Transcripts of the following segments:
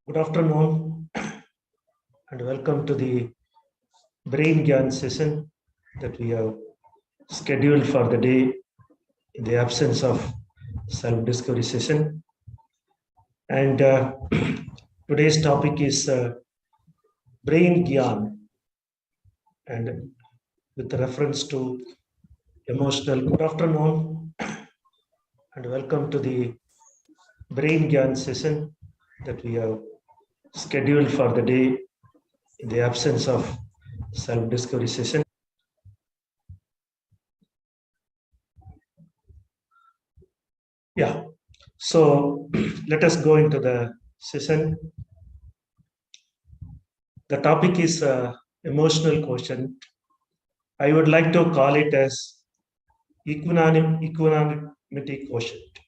Good afternoon and welcome to the Brain Gyaan session that we have scheduled for the day in the absence of self-discovery session. And today's topic is Brain Gyaan, and with reference to emotional. Good afternoon and welcome to the Brain Gyaan session that we have scheduled for the day in the absence of self-discovery session. Yeah, so let us go into the session. The topic is emotional quotient. I would like to call it as equanimity quotient,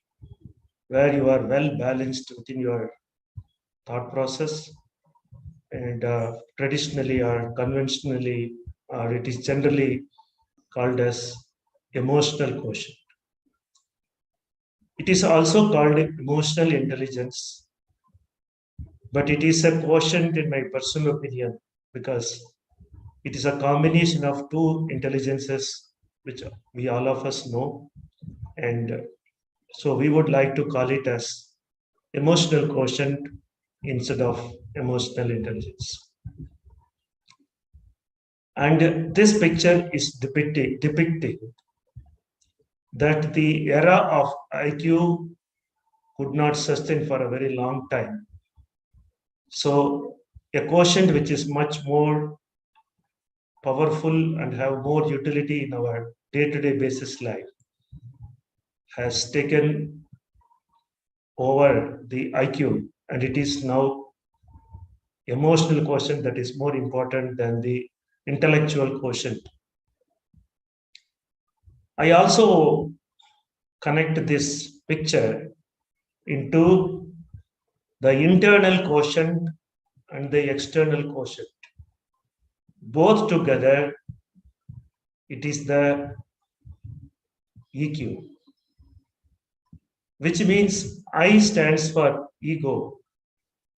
where you are well balanced within your thought process, and traditionally or conventionally, or it is generally called as emotional quotient. It is also called emotional intelligence, but it is a quotient in my personal opinion because it is a combination of two intelligences which we all of us know, and so we would like to call it as emotional quotient instead of emotional intelligence. And this picture is depicting that the era of IQ could not sustain for a very long time. So a quotient which is much more powerful and have more utility in our day-to-day basis life has taken over the IQ, and it is now emotional quotient that is more important than the intellectual quotient. I also connect this picture into the internal quotient and the external quotient. Both together, it is the EQ, which means I stands for ego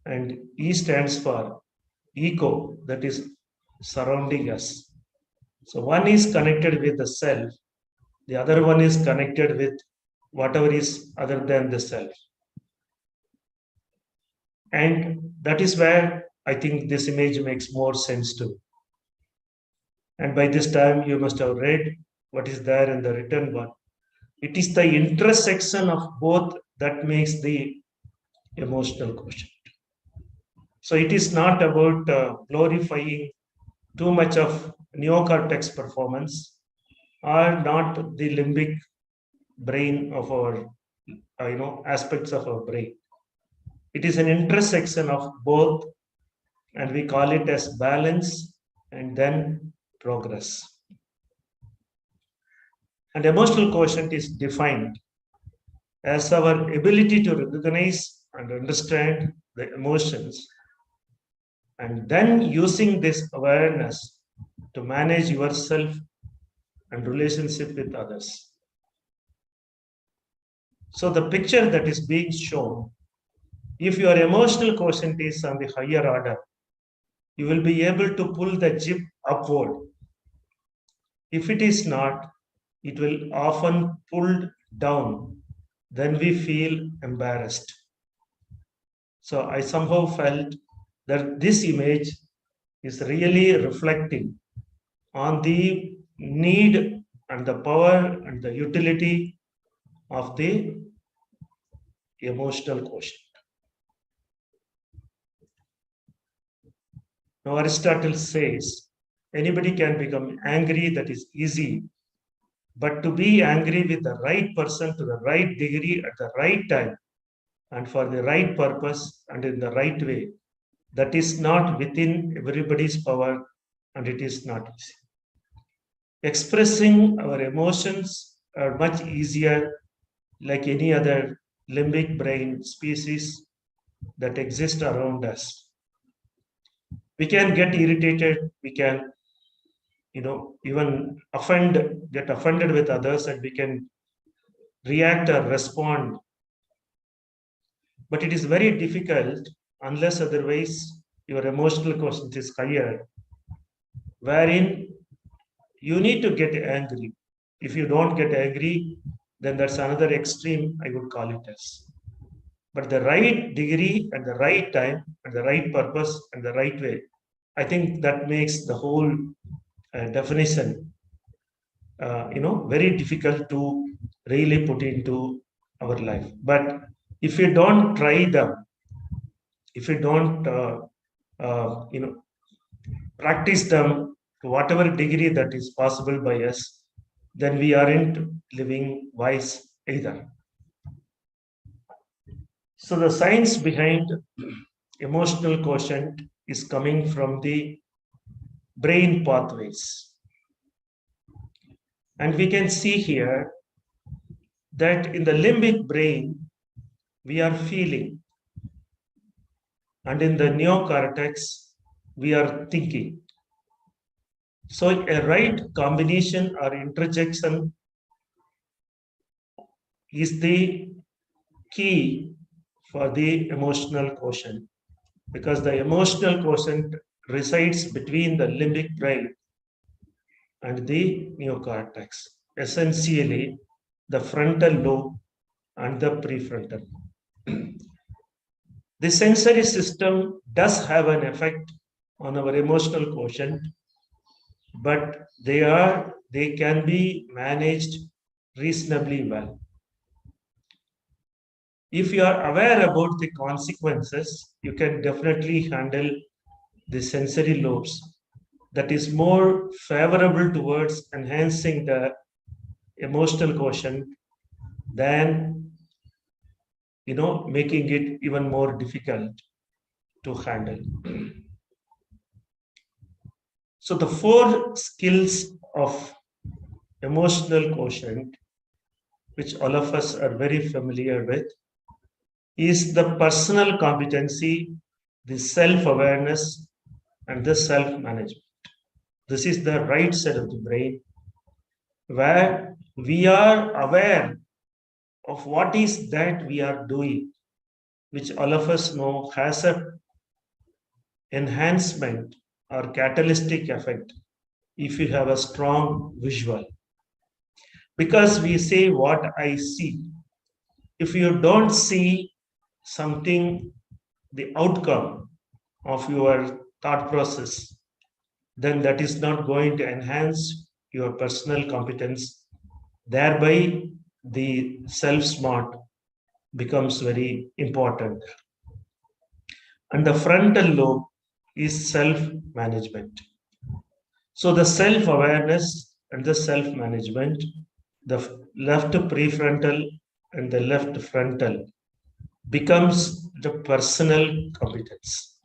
and E stands for eco, that is surrounding us. So one is connected with the self, the other one is connected with whatever is other than the self. And that is where I think this image makes more sense to. And by this time, you must have read what is there in the written one. It is the intersection of both that makes the emotional quotient. So it is not about glorifying too much of neocortex performance or not the limbic brain of our, aspects of our brain. It is an intersection of both, and we call it as balance and then progress. And emotional quotient is defined as our ability to recognize and understand the emotions, and then using this awareness to manage yourself and relationship with others. So the picture that is being shown, if your emotional quotient is on the higher order, you will be able to pull the jeep upward. If it is not, it will often pull down. Then we feel embarrassed. So I somehow felt that this image is really reflecting on the need and the power and the utility of the emotional quotient. Now Aristotle says anybody can become angry, that is easy, but to be angry with the right person to the right degree at the right time and for the right purpose and in the right way, that is not within everybody's power, and it is not easy. Expressing our emotions are much easier, like any other limbic brain species that exist around us. We can get irritated, we can even get offended with others, and we can react or respond. But it is very difficult unless otherwise your emotional quotient is higher, wherein you need to get angry. If you don't get angry, then that's another extreme, I would call it as. But the right degree and the right time and the right purpose and the right way, I think that makes the whole definition, very difficult to really put into our life. But if you don't try them, if you don't, practice them to whatever degree that is possible by us, then we aren't living wise either. So the science behind emotional quotient is coming from the brain pathways. And we can see here that in the limbic brain, we are feeling, and in the neocortex, we are thinking. So a right combination or interjection is the key for the emotional quotient, because the emotional quotient resides between the limbic brain and the neocortex, essentially the frontal lobe and the prefrontal. The sensory system does have an effect on our emotional quotient, but they can be managed reasonably well. If you are aware about the consequences, you can definitely handle the sensory lobes that is more favorable towards enhancing the emotional quotient than making it even more difficult to handle. So the four skills of emotional quotient, which all of us are very familiar with, is the personal competency, the self-awareness, and the self-management. This is the right side of the brain, where we are aware of what is that we are doing, which all of us know has a enhancement or catalytic effect if you have a strong visual. Because we say what I see. If you don't see something, the outcome of your thought process, then that is not going to enhance your personal competence. Thereby, the self-smart becomes very important. And the frontal lobe is self-management. So the self-awareness and the self-management, the left prefrontal and the left frontal becomes the personal competence.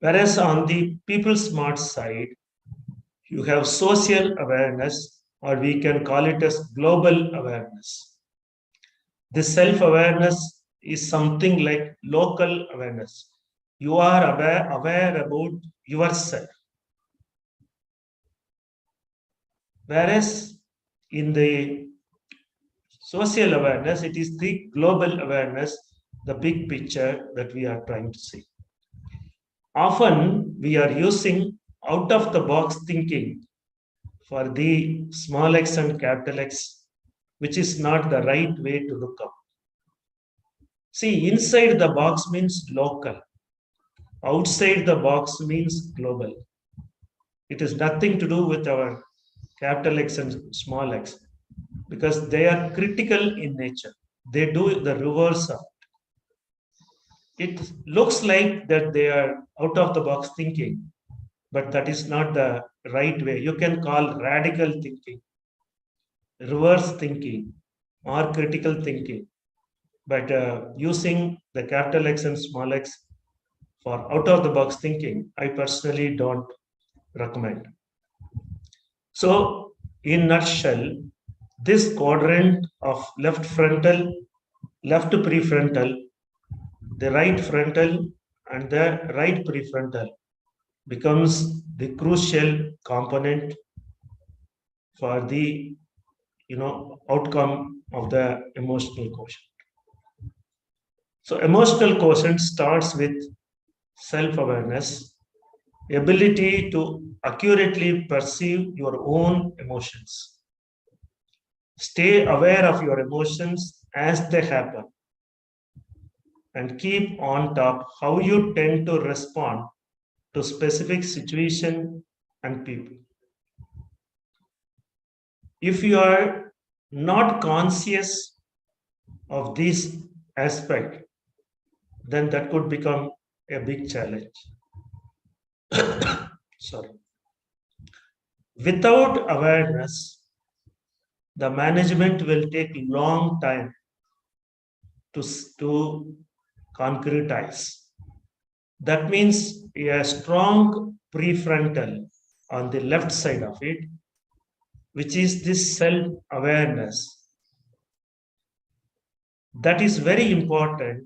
Whereas on the people smart side, you have social awareness, or we can call it as global awareness. This self-awareness is something like local awareness. You are aware about yourself. Whereas in the social awareness, it is the global awareness, the big picture that we are trying to see. Often we are using out of the box thinking for the small x and capital X, which is not the right way to look up. See, inside the box means local, outside the box means global. It has nothing to do with our capital X and small x, because they are critical in nature. They do the reverse of it. It looks like that they are out of the box thinking, but that is not the right way. You can call radical thinking, reverse thinking, or critical thinking. But using the capital X and small x for out of the box thinking, I personally don't recommend. So, in nutshell, this quadrant of left frontal, left prefrontal, the right frontal, and the right prefrontal becomes the crucial component for the outcome of the emotional quotient. So emotional quotient starts with self-awareness, ability to accurately perceive your own emotions. Stay aware of your emotions as they happen and keep on top how you tend to respond to specific situation and people. If you are not conscious of this aspect, then that could become a big challenge. Sorry. Without awareness, the management will take long time to concretize. That means a strong prefrontal on the left side of it, which is this self awareness. That is very important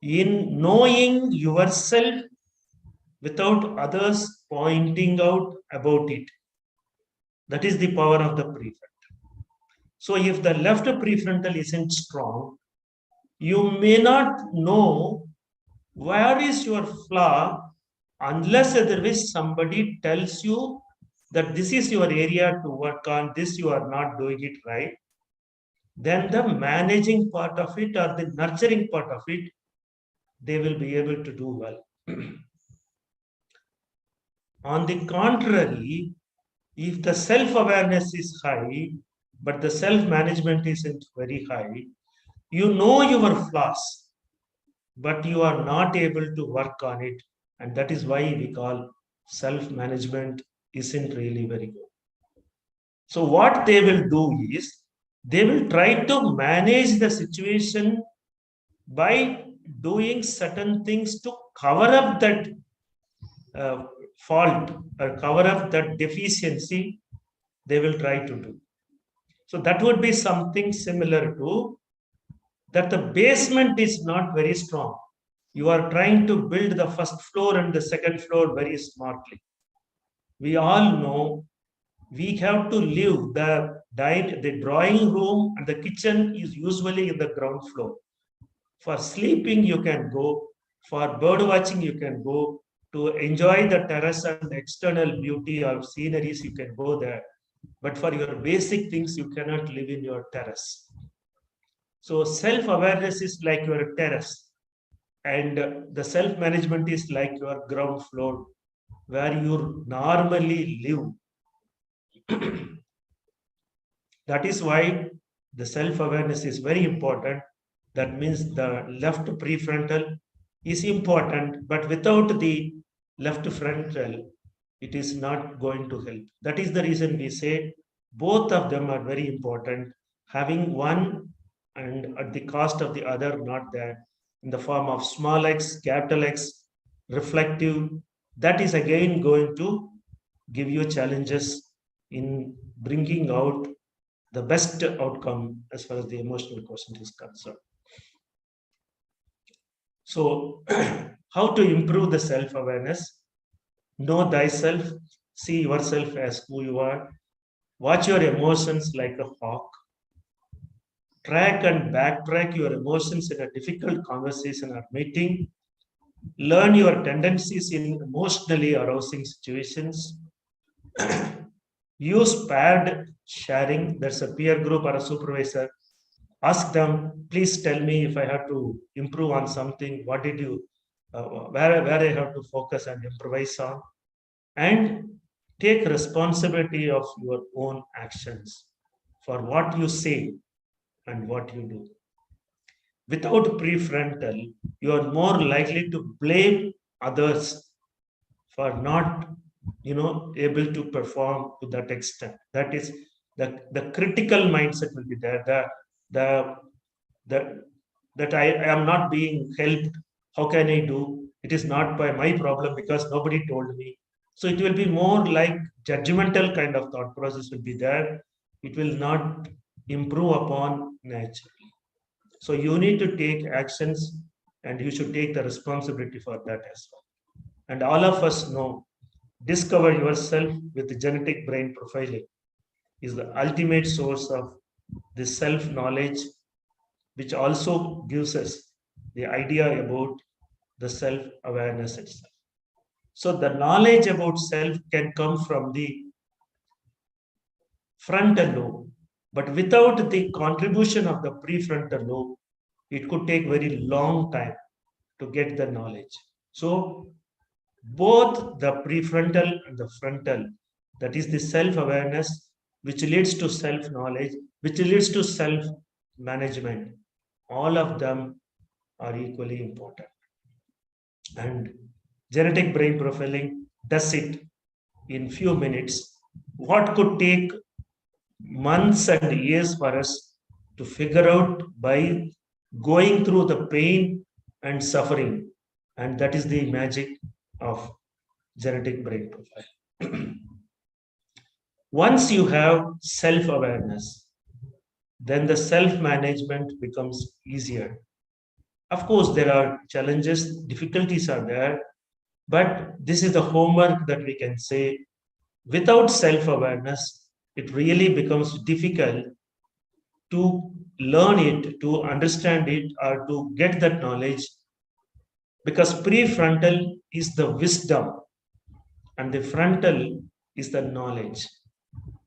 in knowing yourself without others pointing out about it. That is the power of the prefrontal. So, if the left prefrontal isn't strong, you may not know where is your flaw unless otherwise somebody tells you that this is your area to work on, this you are not doing it right. Then the managing part of it or the nurturing part of it, they will be able to do well. On the contrary, if the self awareness is high, but the self management isn't very high, you know your flaws, but you are not able to work on it. And that is why we call self management isn't really very good. So, what they will do is they will try to manage the situation by doing certain things to cover up that uh, fault or cover up that deficiency. They will try to do. So, that would be something similar to that the basement is not very strong. You are trying to build the first floor and the second floor very smartly. We all know we have to live the drawing room and the kitchen is usually in the ground floor. For sleeping, you can go. For bird watching, you can go. To enjoy the terrace and external beauty of sceneries, you can go there. But for your basic things, you cannot live in your terrace. So self-awareness is like your terrace, and the self-management is like your ground floor, where you normally live. That is why the self-awareness is very important. That means the left prefrontal is important, but without the left frontal, it is not going to help. That is the reason we say both of them are very important. Having one and at the cost of the other, not there, in the form of small x, capital X, reflective, that is again going to give you challenges in bringing out the best outcome as far as the emotional quotient is concerned. So, how to improve the self awareness? Know thyself, see yourself as who you are, watch your emotions like a hawk, track and backtrack your emotions in a difficult conversation or meeting, learn your tendencies in emotionally arousing situations, use paired sharing, that's a peer group or a supervisor. Ask them, please tell me if I have to improve on something, what did you, where I have to focus and improvise on, and take responsibility of your own actions for what you say and what you do. Without prefrontal, you are more likely to blame others for not, able to perform to that extent. That is the critical mindset will be there. The the that I am not being helped. How can I do? It is not by my problem because nobody told me. So it will be more like judgmental kind of thought process will be there. It will not improve upon nature. So you need to take actions and you should take the responsibility for that as well. And all of us know discover yourself with genetic brain profiling is the ultimate source of the self knowledge, which also gives us the idea about the self-awareness itself. So the knowledge about self can come from the frontal lobe, but without the contribution of the prefrontal lobe, it could take very long time to get the knowledge. So both the prefrontal and the frontal, that is the self-awareness, which leads to self-knowledge, which leads to self-management, all of them are equally important. And genetic brain profiling does it in few minutes. What could take months and years for us to figure out by going through the pain and suffering. And that is the magic of genetic brain profile. Once you have self awareness, then the self management becomes easier. Of course, there are challenges, difficulties are there, but this is the homework that we can say. Without self awareness, it really becomes difficult to learn it, to understand it, or to get that knowledge, because prefrontal is the wisdom and the frontal is the knowledge.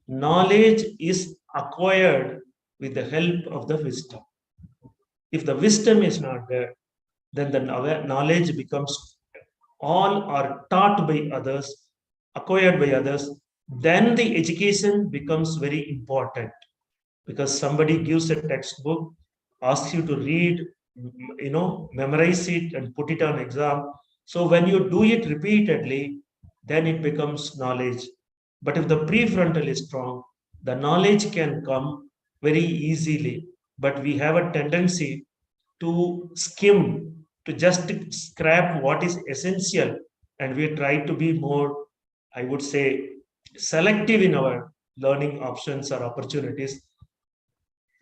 Knowledge is acquired with the help of the wisdom. If the wisdom is not there, then the knowledge becomes all are taught by others, acquired by others. Then the education becomes very important, because somebody gives a textbook, asks you to read, memorize it and put it on exam. So when you do it repeatedly, then it becomes knowledge. But if the prefrontal is strong, the knowledge can come very easily. But we have a tendency to skim, to just scrap what is essential, and we try to be more, I would say, selective in our learning options or opportunities.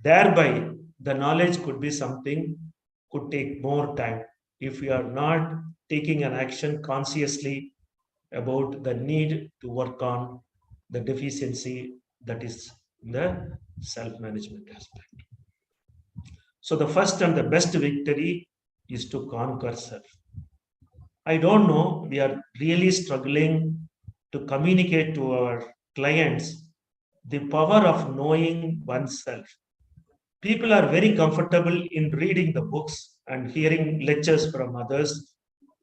Thereby, the knowledge could be something, could take more time if we are not taking an action consciously about the need to work on the deficiency that is the self-management aspect. So the first and the best victory is to conquer self. I don't know, we are really struggling to communicate to our clients the power of knowing oneself. People are very comfortable in reading the books and hearing lectures from others,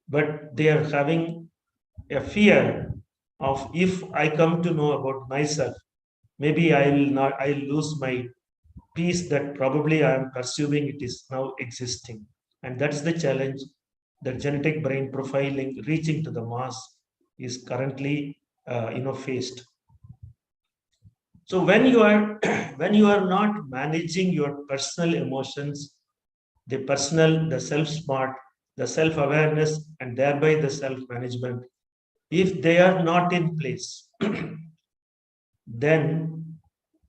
but they are having a fear of, if I come to know about myself, maybe I'll lose my peace that probably I am pursuing, it is now existing. And that's the challenge that genetic brain profiling, reaching to the mass, is currently faced. So when you are when you are not managing your personal emotions, the self-smart, the self-awareness, and thereby the self-management, if they are not in place, then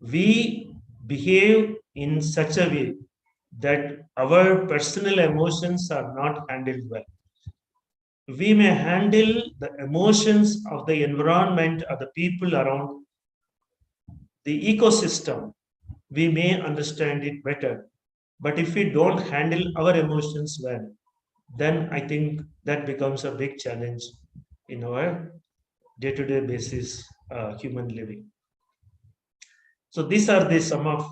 we behave in such a way that our personal emotions are not handled well. We may handle the emotions of the environment or the people around the ecosystem. We may understand it better. But if we don't handle our emotions well, then I think that becomes a big challenge in our day-to-day basis human living. So these are the some of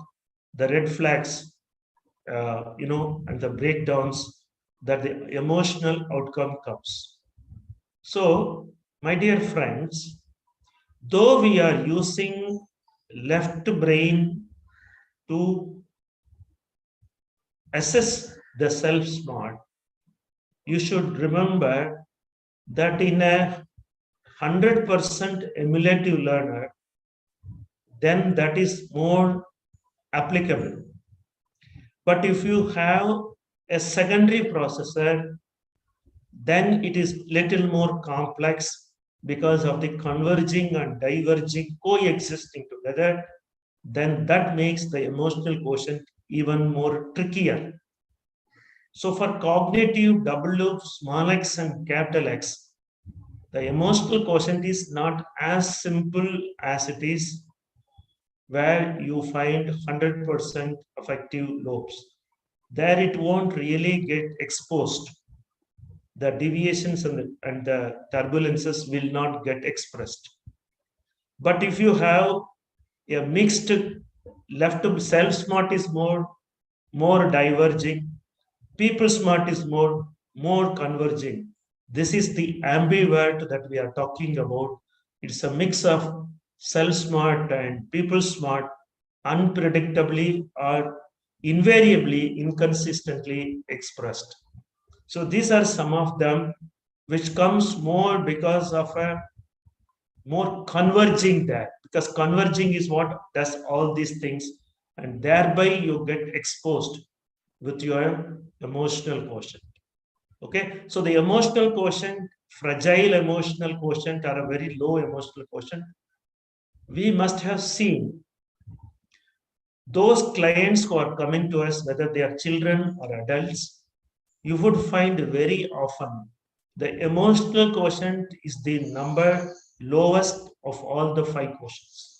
the red flags, and the breakdowns that the emotional outcome comes. So, my dear friends, though we are using left brain to assess the self-smart, you should remember that in a 100% emulative learner, then that is more applicable. But if you have a secondary processor, then it is little more complex because of the converging and diverging coexisting together. Then that makes the emotional quotient even more trickier. So for cognitive double loop, small x and capital X, the emotional quotient is not as simple as it is where you find 100% affective lobes. there it won't really get exposed. The deviations and the turbulences will not get expressed. But if you have a mixed left, self smart is more diverging, people smart is more converging. This is the ambivert that we are talking about. It's a mix of self smart and people smart, unpredictably or invariably inconsistently expressed. So these are some of them which comes more because of a more converging there, because converging is what does all these things, and thereby you get exposed with your emotional quotient. Okay, so the emotional quotient, fragile emotional quotient, or a very low emotional quotient, we must have seen those clients who are coming to us, whether they are children or adults, you would find very often the emotional quotient is the number lowest of all the five quotients,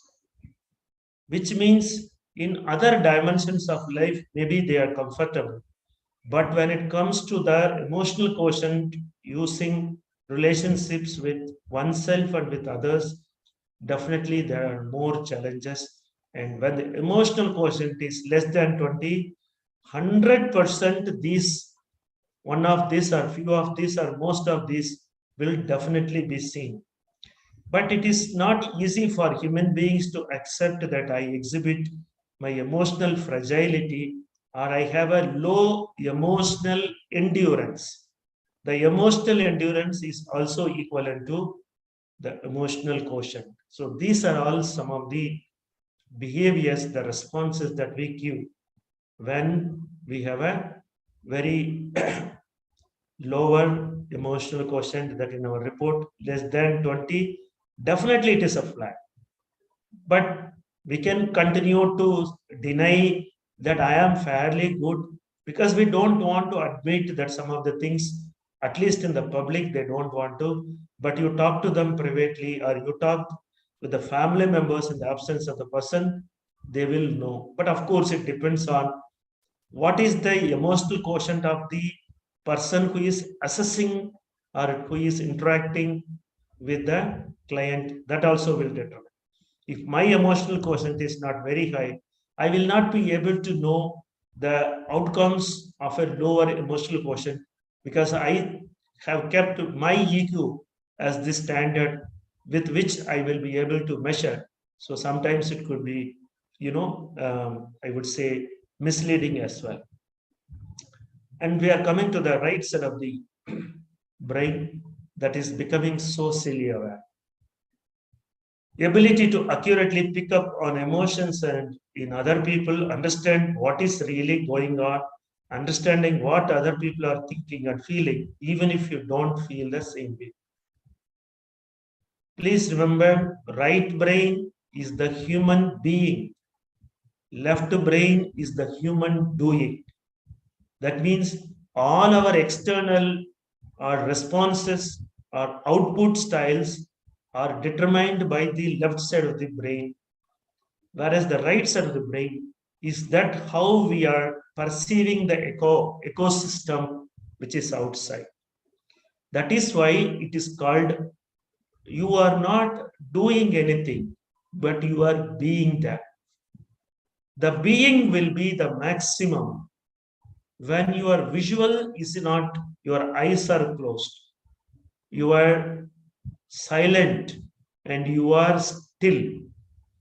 which means in other dimensions of life, maybe they are comfortable. But when it comes to the emotional quotient, using relationships with oneself and with others, definitely there are more challenges. And when the emotional quotient is less than 20, 100% these, one of these or few of these or most of these will definitely be seen. But it is not easy for human beings to accept that I exhibit my emotional fragility or I have a low emotional endurance. The emotional endurance is also equivalent to the emotional quotient. So these are all some of the behaviors, the responses that we give when we have a very lower emotional quotient, that in our report less than 20, definitely it is a flag. But we can continue to deny that I am fairly good, because we don't want to admit that some of the things, at least in the public, they don't want to. But you talk to them privately or you talk with the family members in the absence of the person, they will know. But of course, it depends on what is the emotional quotient of the person who is assessing or who is interacting with the client. That also will determine. If my emotional quotient is not very high, I will not be able to know the outcomes of a lower emotional quotient, because I have kept my EQ as the standard with which I will be able to measure. So sometimes it could be, I would say, misleading as well. And we are coming to the right side of the brain that is becoming so silly aware. Ability to accurately pick up on emotions and in other people, understand what is really going on, understanding what other people are thinking and feeling, even if you don't feel the same way. Please remember, right brain is the human being, left brain is the human doing. That means all our external responses or output styles are determined by the left side of the brain, whereas the right side of the brain is that how we are perceiving the ecosystem which is outside. That is why it is called, you are not doing anything, but you are being there. The being will be the maximum when your visual is not, your eyes are closed, you are silent and you are still.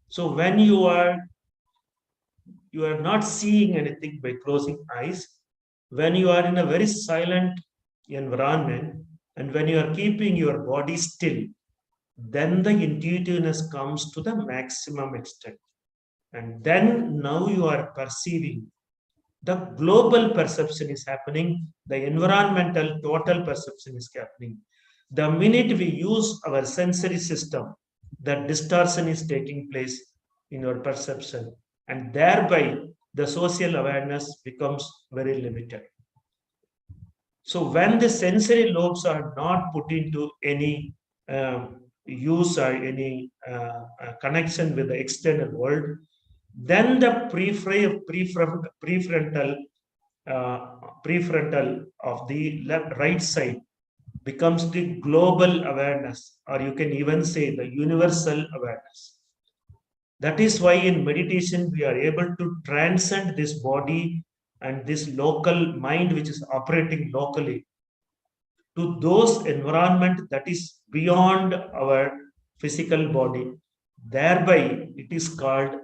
So when you are not seeing anything by closing eyes, when you are in a very silent environment and when you are keeping your body still, then the intuitiveness comes to the maximum extent. And then now you are perceiving. The global perception is happening, the environmental total perception is happening. The minute we use our sensory system, that distortion is taking place in our perception, and thereby the social awareness becomes very limited. So, when the sensory lobes are not put into any use or any connection with the external world, then the prefrontal prefrontal of the right side becomes the global awareness, or you can even say the universal awareness. That is why in meditation we are able to transcend this body and this local mind which is operating locally to those environment that is beyond our physical body. Thereby, it is called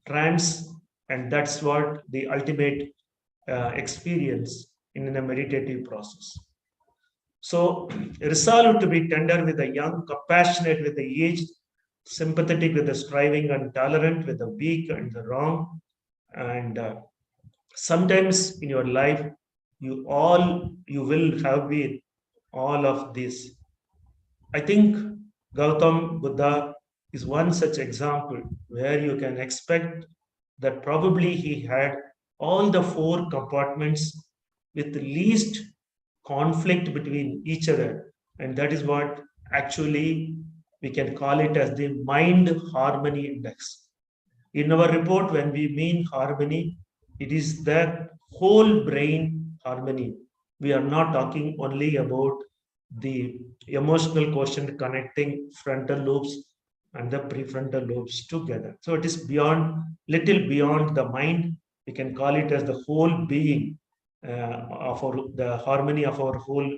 trance, and that's what the ultimate experience in a meditative process. So, resolved to be tender with the young, compassionate with the aged, sympathetic with the striving, and tolerant with the weak and the wrong. And sometimes in your life, you will have been all of this. I think Gautam Buddha is one such example where you can expect that probably he had all the four compartments with the least conflict between each other. And that is what actually we can call it as the mind harmony index. In our report, when we mean harmony, it is the whole brain harmony. We are not talking only about the emotional quotient connecting frontal lobes and the prefrontal lobes together. So it is beyond, little beyond the mind. We can call it as the whole being of the harmony of our whole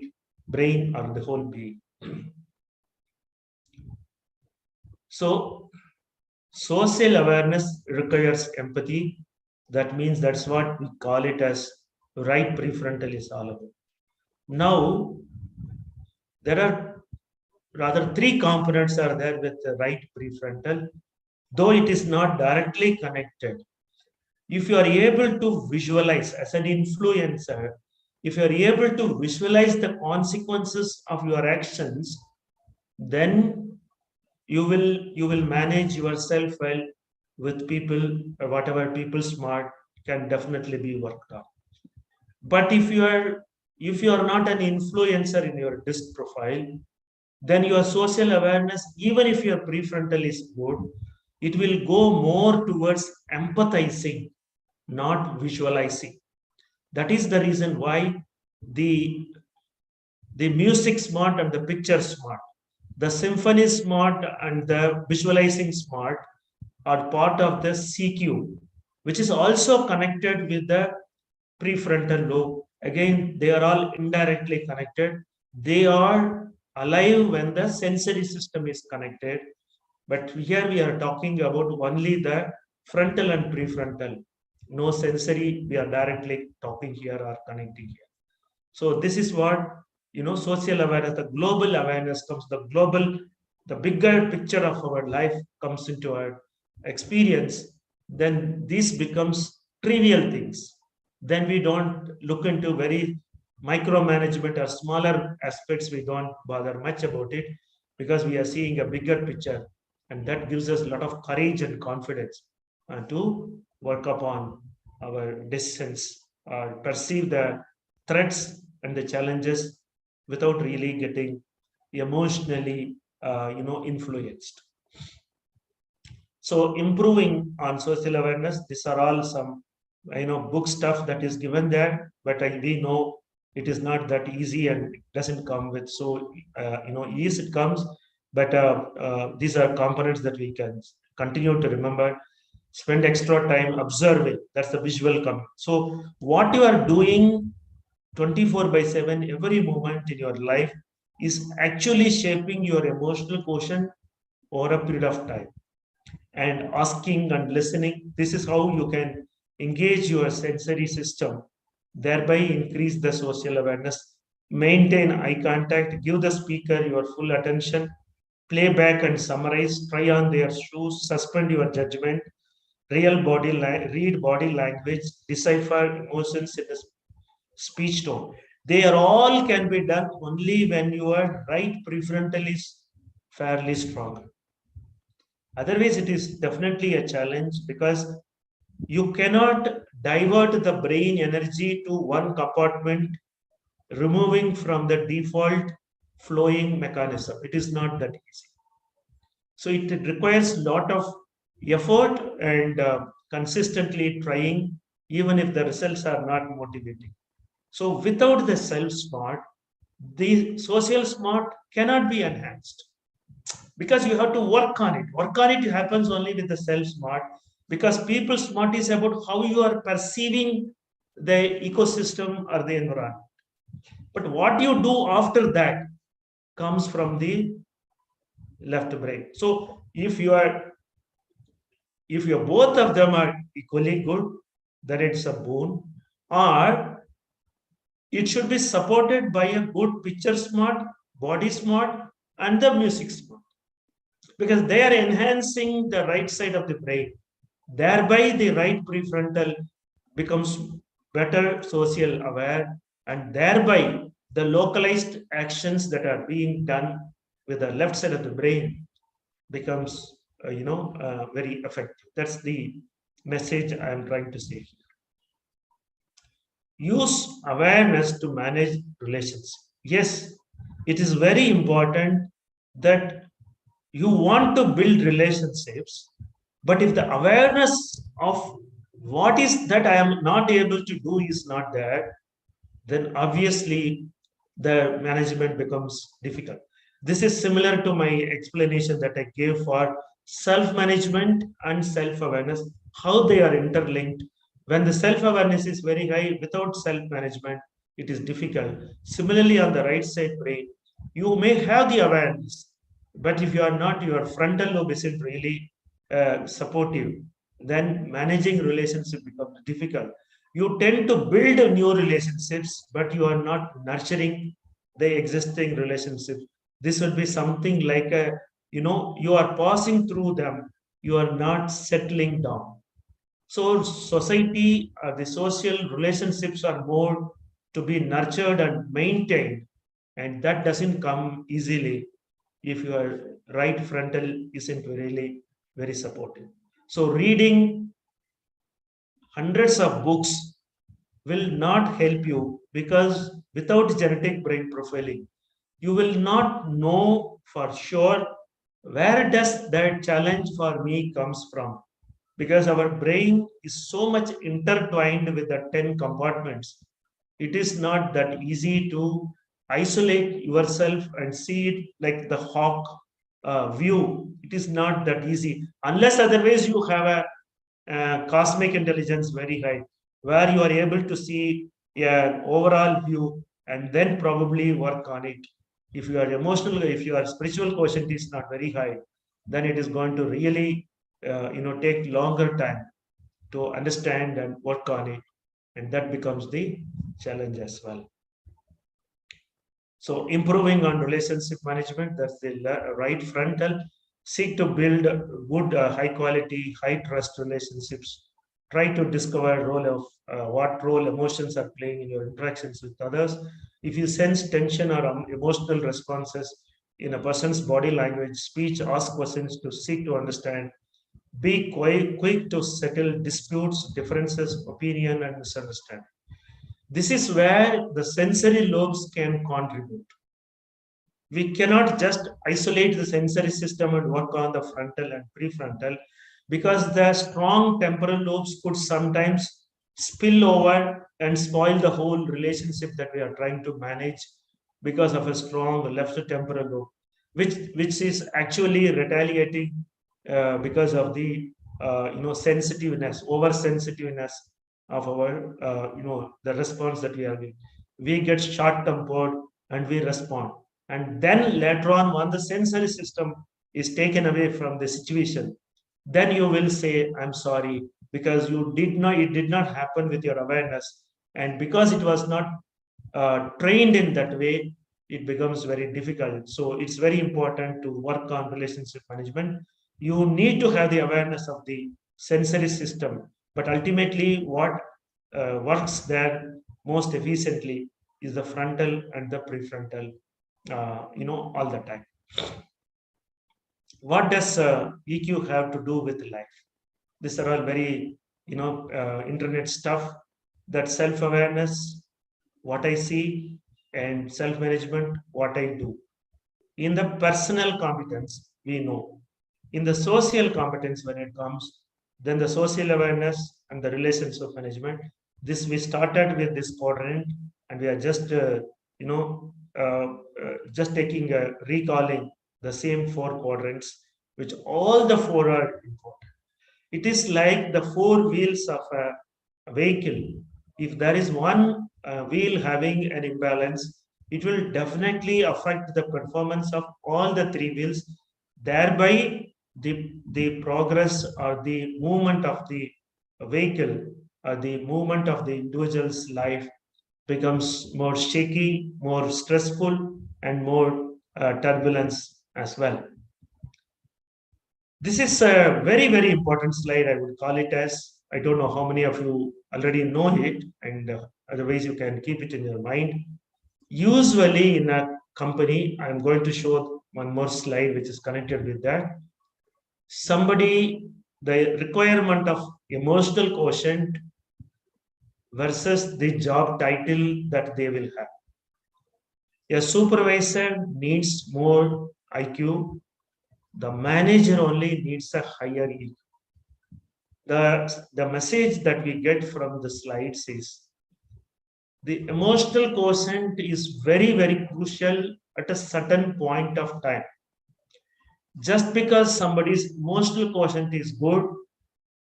brain or the whole being. So social awareness requires empathy. That means that's what we call it as right prefrontal is all about. Now, there are rather three components are there with the right prefrontal, though it is not directly connected. If you are able to visualize as an influencer, if you are able to visualize the consequences of your actions, then you will manage yourself well with people, or whatever people smart can definitely be worked on. But if you are not an influencer in your disk profile, then your social awareness, even if your prefrontal is good, it will go more towards empathizing, not visualizing. That is the reason why the music smart and the picture smart, the symphony smart and the visualizing smart are part of the CQ, which is also connected with the prefrontal lobe. Again, they are all indirectly connected. They are alive when the sensory system is connected. But here we are talking about only the frontal and prefrontal. No sensory, we are directly talking here or connecting here. So this is what, social awareness, the global awareness comes, the bigger picture of our life comes into our experience. Then this becomes trivial things. Then we don't look into very micromanagement or smaller aspects. We don't bother much about it because we are seeing a bigger picture, and that gives us a lot of courage and confidence to work upon our decisions or perceive the threats and the challenges without really getting emotionally influenced. So improving on social awareness, these are all some book stuff that is given there, but we know it is not that easy and it doesn't come with so ease. It comes, but these are components that we can continue to remember. Spend extra time observing. That's the visual coming. So what you are doing 24/7 every moment in your life is actually shaping your emotional quotient over a period of time. And asking and listening, this is how you can engage your sensory system, thereby increase the social awareness. Maintain eye contact, give the speaker your full attention, play back and summarize, try on their shoes, suspend your judgment, read body language, decipher emotions in a speech tone. They are all can be done only when your right prefrontal is fairly strong. Otherwise, it is definitely a challenge because you cannot divert the brain energy to one compartment, removing from the default flowing mechanism. It is not that easy. So it requires a lot of effort and consistently trying even if the results are not motivating. So without the self smart, the social smart cannot be enhanced because you have to work on it. Work on it happens only with the self smart because people smart is about how you are perceiving the ecosystem or the environment. But what you do after that comes from the left brain. So if you both of them are equally good, then it's a boon. Or it should be supported by a good picture smart, body smart, and the music smart because they are enhancing the right side of the brain. Thereby, the right prefrontal becomes better social aware, and thereby, the localized actions that are being done with the left side of the brain becomes, very effective. That's the message I am trying to say. Use awareness to manage relations. Yes, it is very important that you want to build relationships, but if the awareness of what is that I am not able to do is not there, then obviously the management becomes difficult. This is similar to my explanation that I gave for self management and self awareness, how they are interlinked. When the self awareness is very high, without self management, it is difficult. Similarly, on the right side brain, you may have the awareness, but if you are not, your frontal lobe isn't really supportive, then managing relationship becomes difficult. You tend to build new relationships, but you are not nurturing the existing relationships. This would be something like you are passing through them, you are not settling down. So society, the social relationships are more to be nurtured and maintained, and that doesn't come easily if your right frontal isn't really very supportive. So reading hundreds of books will not help you because without genetic brain profiling, you will not know for sure where does that challenge for me comes from because our brain is so much intertwined with the 10 compartments. It is not that easy to isolate yourself and see it like the hawk view. It is not that easy unless otherwise you have a cosmic intelligence very high, where you are able to see an overall view and then probably work on it. If your emotional, if your spiritual quotient is not very high, then it is going to really, take longer time to understand and work on it, and that becomes the challenge as well. So improving on relationship management, that's the right frontal. Seek to build good, high quality, high trust relationships. Try to discover role of what role emotions are playing in your interactions with others. If you sense tension or emotional responses in a person's body language, speech, ask questions to seek to understand. Be quick to settle disputes, differences, opinion, and misunderstanding. This is where the sensory lobes can contribute. We cannot just isolate the sensory system and work on the frontal and prefrontal because the strong temporal lobes could sometimes spill over and spoil the whole relationship that we are trying to manage because of a strong left temporal lobe, which is actually retaliating because of the sensitiveness, oversensitiveness of our the response that we are giving. We get short tempered and we respond, and then later on when the sensory system is taken away from the situation, then you will say I'm sorry because you did not, it did not happen with your awareness, and because it was not trained in that way, it becomes very difficult. So it's very important to work on relationship management. You need to have the awareness of the sensory system, but ultimately what works there most efficiently is the frontal and the prefrontal, all the time. What does EQ have to do with life? These are all very, internet stuff. That self-awareness, what I see, and self-management, what I do. In the personal competence, we know. In the social competence, when it comes, then the social awareness and the relationship management. This we started with this quadrant, and we are just just taking recalling the same four quadrants, which all the four are important. It is like the four wheels of a vehicle. If there is one wheel having an imbalance, it will definitely affect the performance of all the three wheels. Thereby, the progress or the movement of the vehicle or the movement of the individual's life becomes more shaky, more stressful, and more turbulence as well. This is a very, very important slide. I would call it as, I don't know how many of you already know it, and otherwise you can keep it in your mind. Usually in a company, I'm going to show one more slide which is connected with that. Somebody, the requirement of emotional quotient versus the job title that they will have. A supervisor needs more IQ. The manager only needs a higher EQ. The message that we get from the slides is the emotional quotient is very, very crucial at a certain point of time. Just because somebody's emotional quotient is good,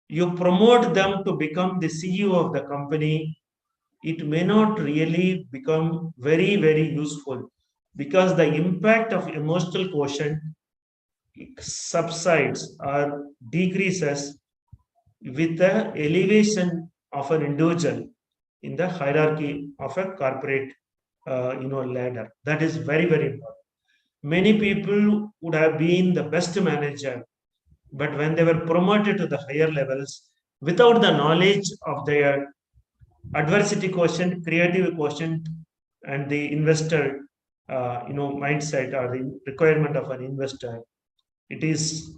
you promote them to become the CEO of the company, it may not really become very, very useful, because the impact of emotional quotient subsides or decreases with the elevation of an individual in the hierarchy of a corporate ladder. That is very, very important. Many people would have been the best manager, but when they were promoted to the higher levels, without the knowledge of their adversity quotient, creative quotient, and the investor mindset or the requirement of an investor, it is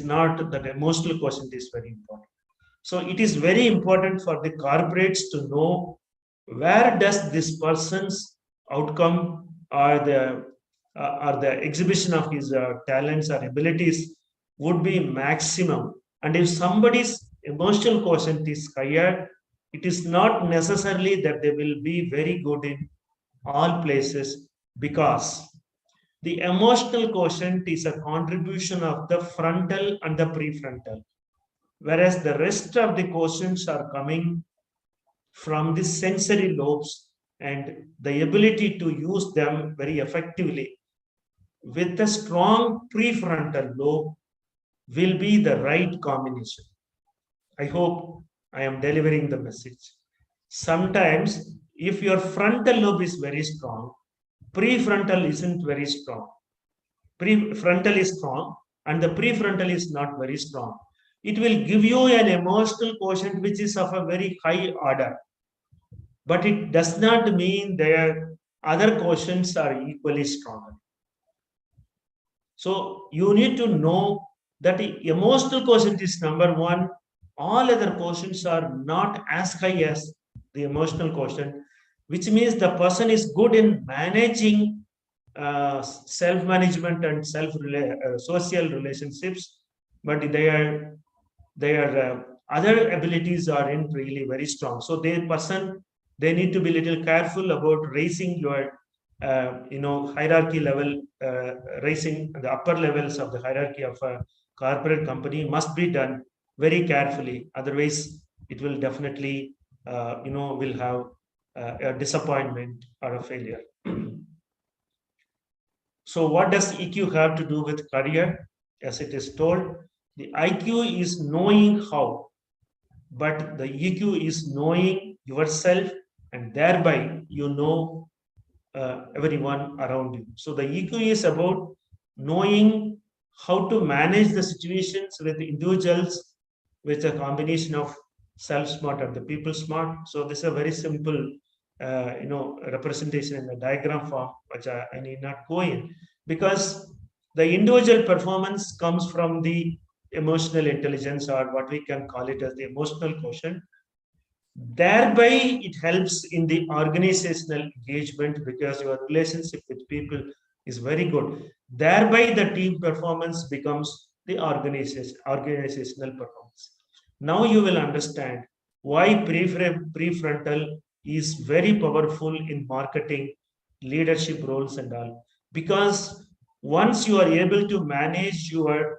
not that emotional quotient is very important. So it is very important for the corporates to know where does this person's outcome or the exhibition of his talents or abilities would be maximum. And if somebody's emotional quotient is higher, it is not necessarily that they will be very good in all places, because the emotional quotient is a contribution of the frontal and the prefrontal, whereas the rest of the quotients are coming from the sensory lobes, and the ability to use them very effectively with a strong prefrontal lobe will be the right combination. I hope I am delivering the message. Sometimes, if your frontal lobe is very strong, prefrontal isn't very strong. Prefrontal is strong and the prefrontal is not very strong. It will give you an emotional quotient which is of a very high order, but it does not mean their other quotients are equally strong. So you need to know that the emotional quotient is number one. All other quotients are not as high as the emotional quotient, which means the person is good in managing self-management and social relationships, but their other abilities aren't really very strong. So they need to be a little careful about raising your hierarchy level. Raising the upper levels of the hierarchy of a corporate company must be done very carefully. Otherwise, it will definitely will have a disappointment or a failure. So what does EQ have to do with career? As it is told, the IQ is knowing how, but the EQ is knowing yourself, and thereby you know everyone around you. So the EQ is about knowing how to manage the situations with individuals with a combination of self-smart and the people smart. So this is a very simple representation in the diagram form, which I need not go in, because the individual performance comes from the emotional intelligence, or what we can call it as the emotional quotient. Thereby, it helps in the organizational engagement, because your relationship with people is very good. Thereby, the team performance becomes the organizational performance. Now you will understand why prefrontal is very powerful in marketing, leadership roles and all. Because once you are able to manage your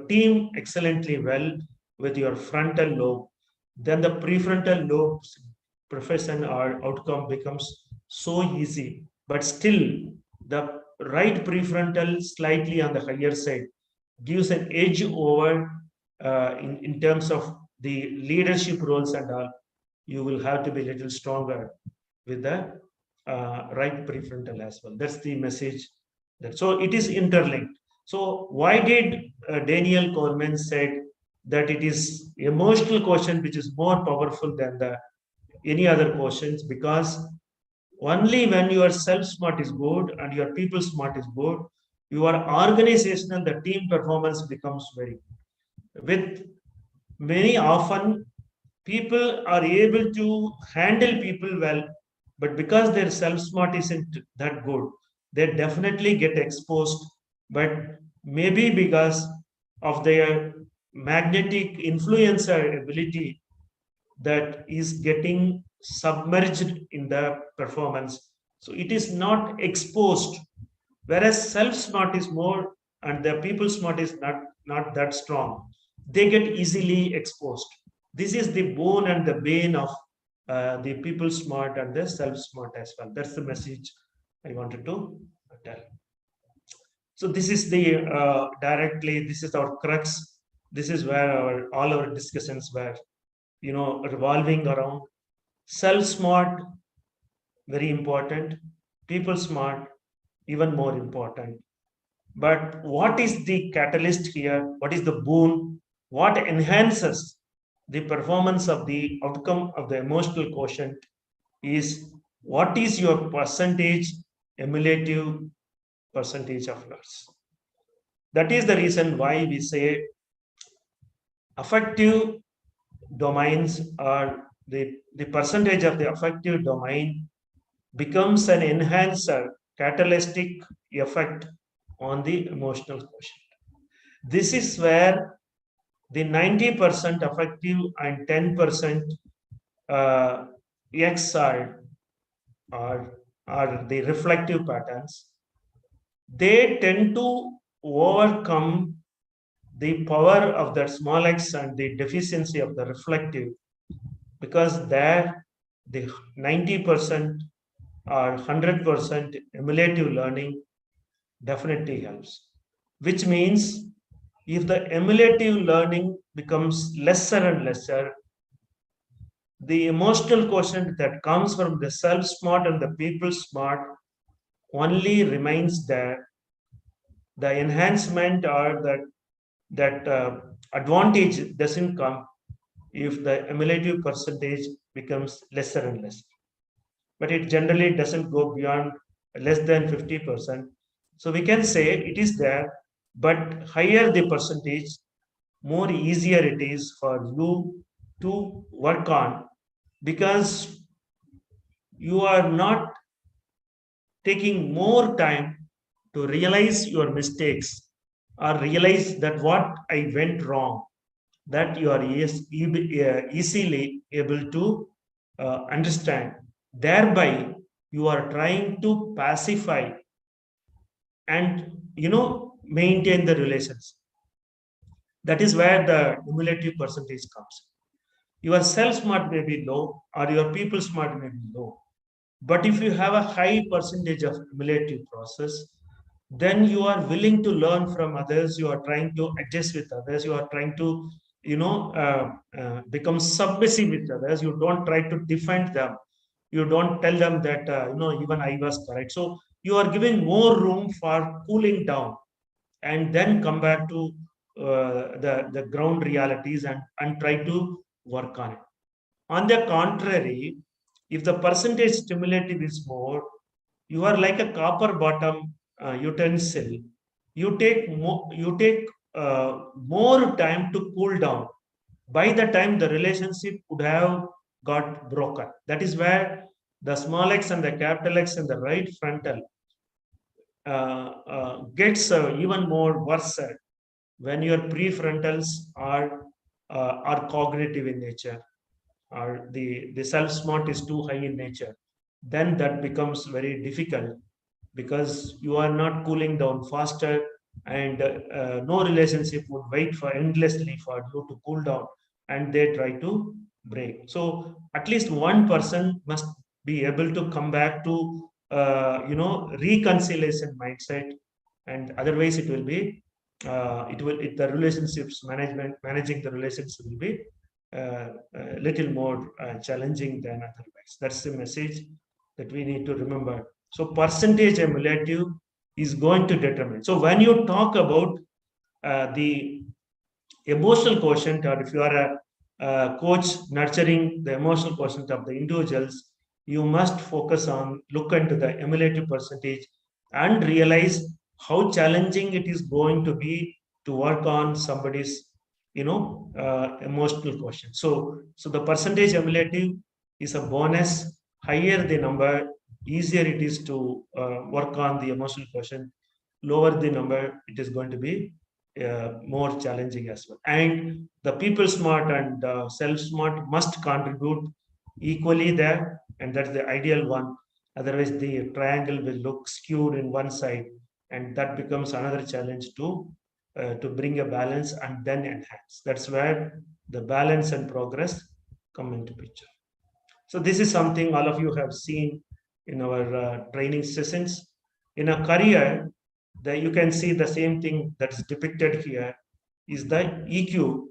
team excellently well with your frontal lobe, then the prefrontal lobe's profession or outcome becomes so easy. But still, the right prefrontal slightly on the higher side gives an edge over in terms of the leadership roles and all. You will have to be a little stronger with the right prefrontal as well. That's the message. So it is interlinked. So why did Daniel Coleman said that it is emotional quotient which is more powerful than the any other quotients? Because only when your self smart is good and your people smart is good, your organizational, the team performance becomes very good. With many often people are able to handle people well, but because their self smart isn't that good, they definitely get exposed. But maybe because of their magnetic influencer ability, that is getting submerged in the performance. So it is not exposed. Whereas self smart is more, and the people smart is not that strong. They get easily exposed. This is the bone and the bane of the people smart and the self smart as well. That's the message I wanted to tell. So this is the directly. This is our crux. This is where all our discussions were, revolving around self smart, very important, people smart, even more important. But what is the catalyst here? What is the boon? What enhances the performance of the outcome of the emotional quotient is what is your percentage, emulative percentage of yours. That is the reason why we say affective domains are the percentage of the affective domain becomes an enhancer, catalytic effect on the emotional quotient. This is where the 90% affective and 10% X are the reflective patterns. They tend to overcome the power of that small x and the deficiency of the reflective, because there the 90% or 100% emulative learning definitely helps. Which means if the emulative learning becomes lesser and lesser, the emotional quotient that comes from the self smart and the people smart only remains there. The enhancement or that advantage doesn't come if the emulative percentage becomes lesser and lesser. But it generally doesn't go beyond less than 50%. So we can say it is there, but higher the percentage, more easier it is for you to work on, because you are not taking more time to realize your mistakes or realize that what I went wrong, that you are easily able to understand. Thereby, you are trying to pacify and maintain the relations. That is where the cumulative percentage comes. Your self smart may be low or your people smart may be low. But if you have a high percentage of cumulative process, then you are willing to learn from others. You are trying to adjust with others. You are trying to, become submissive with others. You don't try to defend them. You don't tell them that, even I was correct. So you are giving more room for cooling down and then come back to the ground realities and try to work on it. On the contrary, if the percentage stimulative is more, you are like a copper bottom utensil. You take more time to cool down. By the time the relationship would have got broken, that is where the small x and the capital X and the right frontal gets even more worse when your prefrontals are are cognitive in nature, or the self smart is too high in nature, then that becomes very difficult, because you are not cooling down faster, and no relationship would wait for endlessly for you to cool down, and they try to break. So at least one person must be able to come back to reconciliation mindset, and otherwise it will be the relationships management managing the relationships will be a little more challenging than otherwise. That's the message that we need to remember. So percentage emulative is going to determine. So when you talk about the emotional quotient, or if you are a coach nurturing the emotional quotient of the individuals, you must focus on look into the emulative percentage and realize how challenging it is going to be to work on somebody's emotional quotient. So the percentage emulative is a bonus. Higher the number, easier it is to work on the emotional quotient. Lower the number, it is going to be more challenging as well. And the people smart and self smart must contribute equally there, and that's the ideal one. Otherwise, the triangle will look skewed in one side, and that becomes another challenge to bring a balance and then enhance. That's where the balance and progress come into picture. So this is something all of you have seen in our training sessions. In a career, you can see the same thing that is depicted here is the EQ.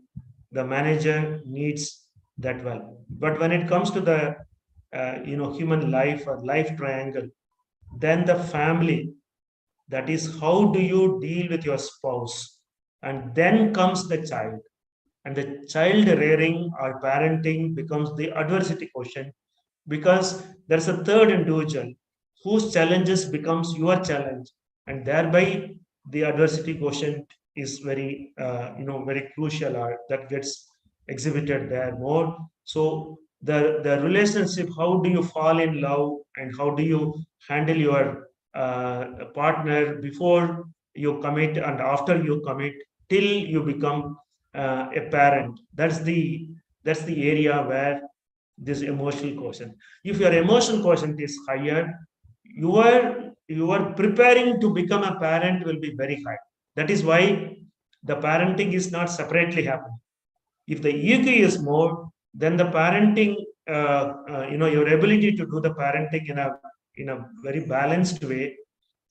The manager needs that well. But when it comes to the human life or life triangle, then the family, that is how do you deal with your spouse, and then comes the child, and the child rearing or parenting becomes the adversity quotient, because there's a third individual whose challenges becomes your challenge, and thereby the adversity quotient is very crucial, or that gets exhibited there more. So the relationship, how do you fall in love, and how do you handle your partner before you commit and after you commit till you become a parent, that's the area where this emotional quotient. If your emotional quotient is higher, your preparing to become a parent will be very high. That is why the parenting is not separately happening. If the EQ is more, then the parenting, your ability to do the parenting in a very balanced way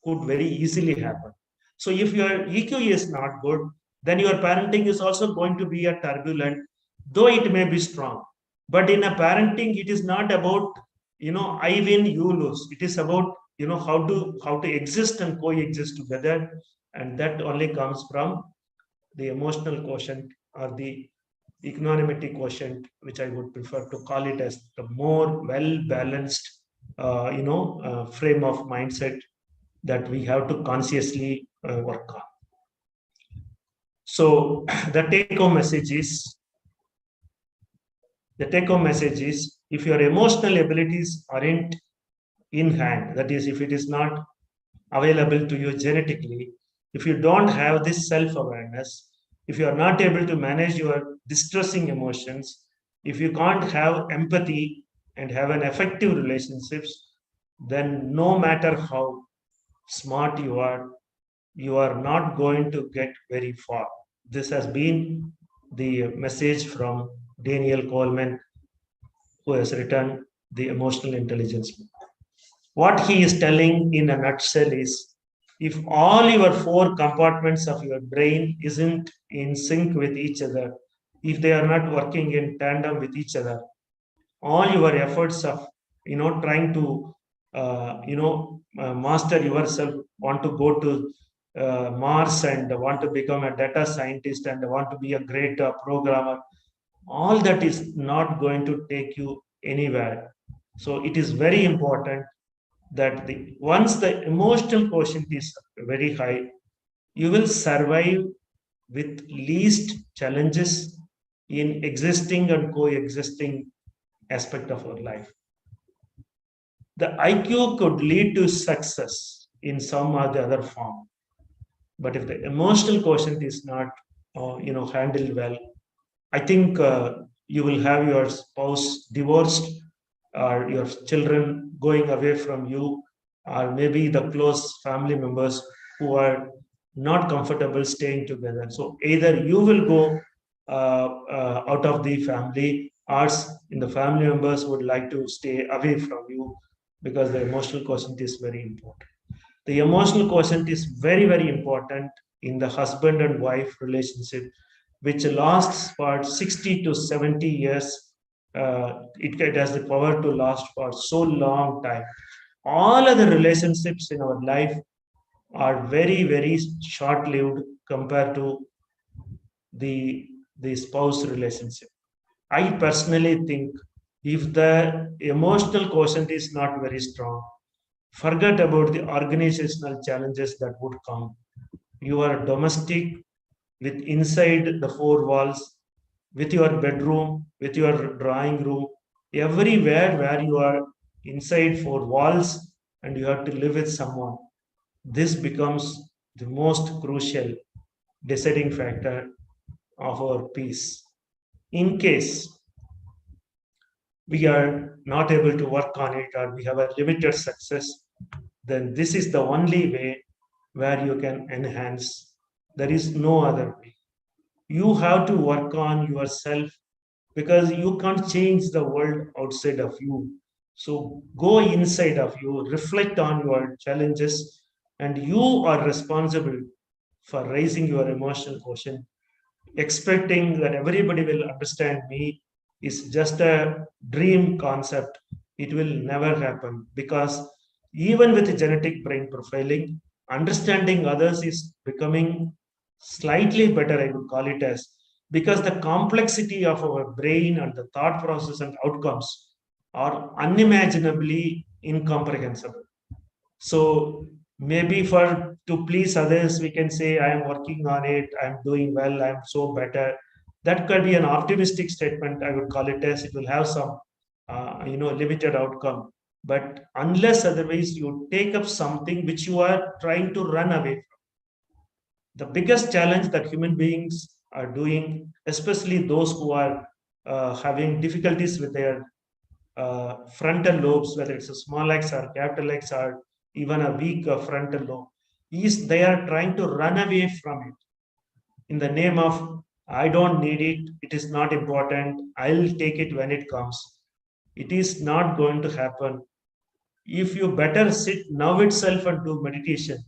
could very easily happen. So if your EQ is not good, then your parenting is also going to be a turbulent, though it may be strong. But in a parenting, it is not about I win, you lose. It is about how to exist and coexist together, and that only comes from the emotional quotient or the economy quotient, which I would prefer to call it as the more well balanced, frame of mindset that we have to consciously work on. So the take home message is if your emotional abilities aren't in hand, that is, if it is not available to you genetically, if you don't have this self awareness, if you are not able to manage your distressing emotions, if you can't have empathy and have an effective relationships, then no matter how smart you are not going to get very far. This has been the message from Daniel Coleman, who has written The Emotional Intelligence book. What he is telling in a nutshell is if all your four compartments of your brain isn't in sync with each other, if they are not working in tandem with each other, all your efforts of trying to master yourself, want to go to Mars and want to become a data scientist and want to be a great programmer, all that is not going to take you anywhere. So it is very important that once the emotional quotient is very high, you will survive with least challenges in existing and coexisting aspect of our life. The IQ could lead to success in some or the other form, but if the emotional quotient is not handled well, I think you will have your spouse divorced, or your children going away from you, or maybe the close family members who are not comfortable staying together. So either you will go out of the family, or in the family members would like to stay away from you, because the emotional quotient is very important. The emotional quotient is very, very important in the husband and wife relationship, which lasts for 60 to 70 years. It has the power to last for so long time. All other relationships in our life are very, very short lived compared to the, the spouse relationship. I personally think if the emotional quotient is not very strong, forget about the organizational challenges that would come. You are domestic with inside the four walls, with your bedroom, with your drawing room, everywhere where you are inside four walls and you have to live with someone. This becomes the most crucial deciding factor of our peace. In case we are not able to work on it, or we have a limited success, then this is the only way where you can enhance. There is no other way. You have to work on yourself, because you can't change the world outside of you. So go inside of you, reflect on your challenges, and you are responsible for raising your emotional quotient. Expecting that everybody will understand me is just a dream concept. It will never happen, because even with genetic brain profiling, understanding others is becoming slightly better, I would call it as, because the complexity of our brain and the thought process and outcomes are unimaginably incomprehensible. So maybe for to please others, we can say, I am working on it, I'm doing well, I'm so better. That could be an optimistic statement, I would call it as. It will have some, limited outcome. But unless otherwise you take up something which you are trying to run away from. The biggest challenge that human beings are doing, especially those who are having difficulties with their frontal lobes, whether it's a small x or capital X, or even a weak frontal lobe, is they are trying to run away from it in the name of, I don't need it, it is not important, I'll take it when it comes. It is not going to happen. If you better sit now itself and do meditation,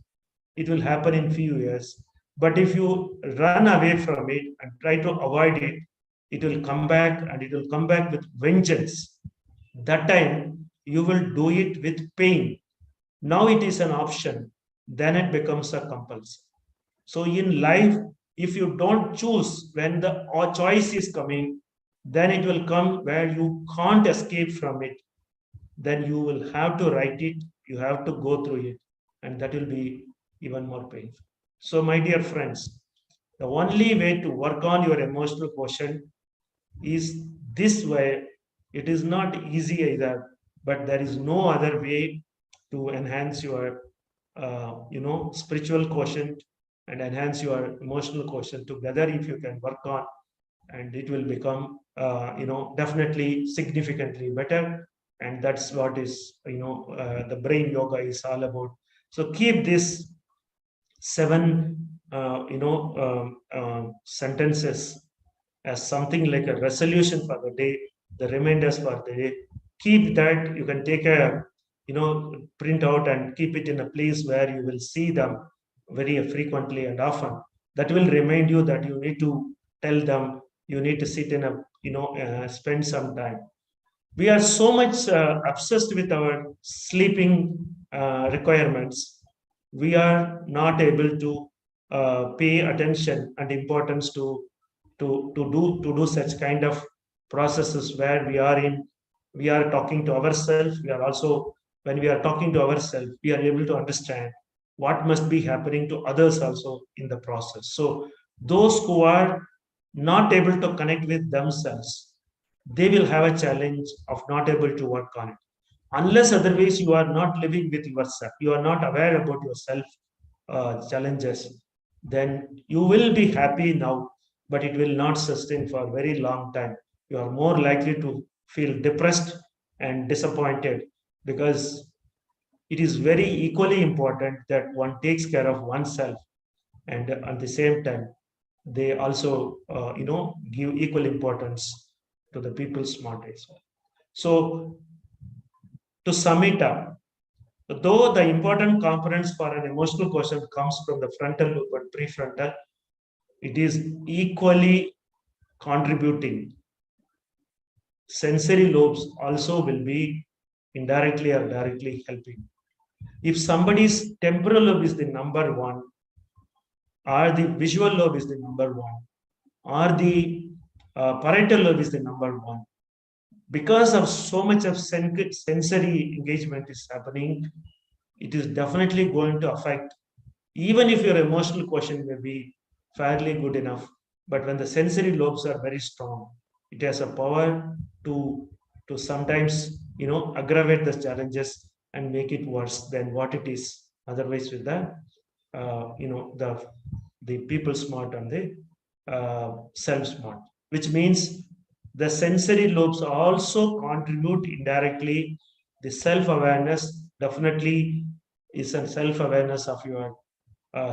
it will happen in few years. But if you run away from it and try to avoid it, it will come back, and it will come back with vengeance. That time you will do it with pain. Now it is an option, then it becomes a compulsion. So in life, if you don't choose when the choice is coming, then it will come where you can't escape from it. Then you will have to write it, you have to go through it, and that will be even more painful. So, my dear friends, the only way to work on your emotional quotient is this way. It is not easy either, but there is no other way to enhance your spiritual quotient and enhance your emotional quotient together. If you can work on, and it will become definitely significantly better. And that's what is the brain yoga is all about. So keep this seven sentences as something like a resolution for the day, the reminders for the day. Keep that. You can take a print out and keep it in a place where you will see them very frequently and often. That will remind you that you need to tell them. You need to sit in a spend some time. We are so much obsessed with our sleeping requirements. We are not able to pay attention and importance to do such kind of processes where we are talking to ourselves. We are also, when we are talking to ourselves, we are able to understand what must be happening to others also in the process. So those who are not able to connect with themselves, they will have a challenge of not able to work on it. Unless otherwise you are not living with yourself, you are not aware about yourself challenges, then you will be happy now. but it will not sustain for a very long time. You are more likely to feel depressed and disappointed, because it is very equally important that one takes care of oneself, and at the same time they also give equal importance to the people smart as well. So to sum it up, though the important components for an emotional quotient comes from the frontal lobe and prefrontal, it is equally contributing. Sensory lobes also will be indirectly or directly helping. If somebody's temporal lobe is the number one, or the visual lobe is the number one, or the parental lobe is the number one, because of so much of sensory engagement is happening, it is definitely going to affect. Even if your emotional quotient may be fairly good enough, but when the sensory lobes are very strong, it has a power to sometimes aggravate the challenges and make it worse than what it is otherwise with the the people smart and the self smart, which means the sensory lobes also contribute indirectly. The self awareness definitely is a self awareness of your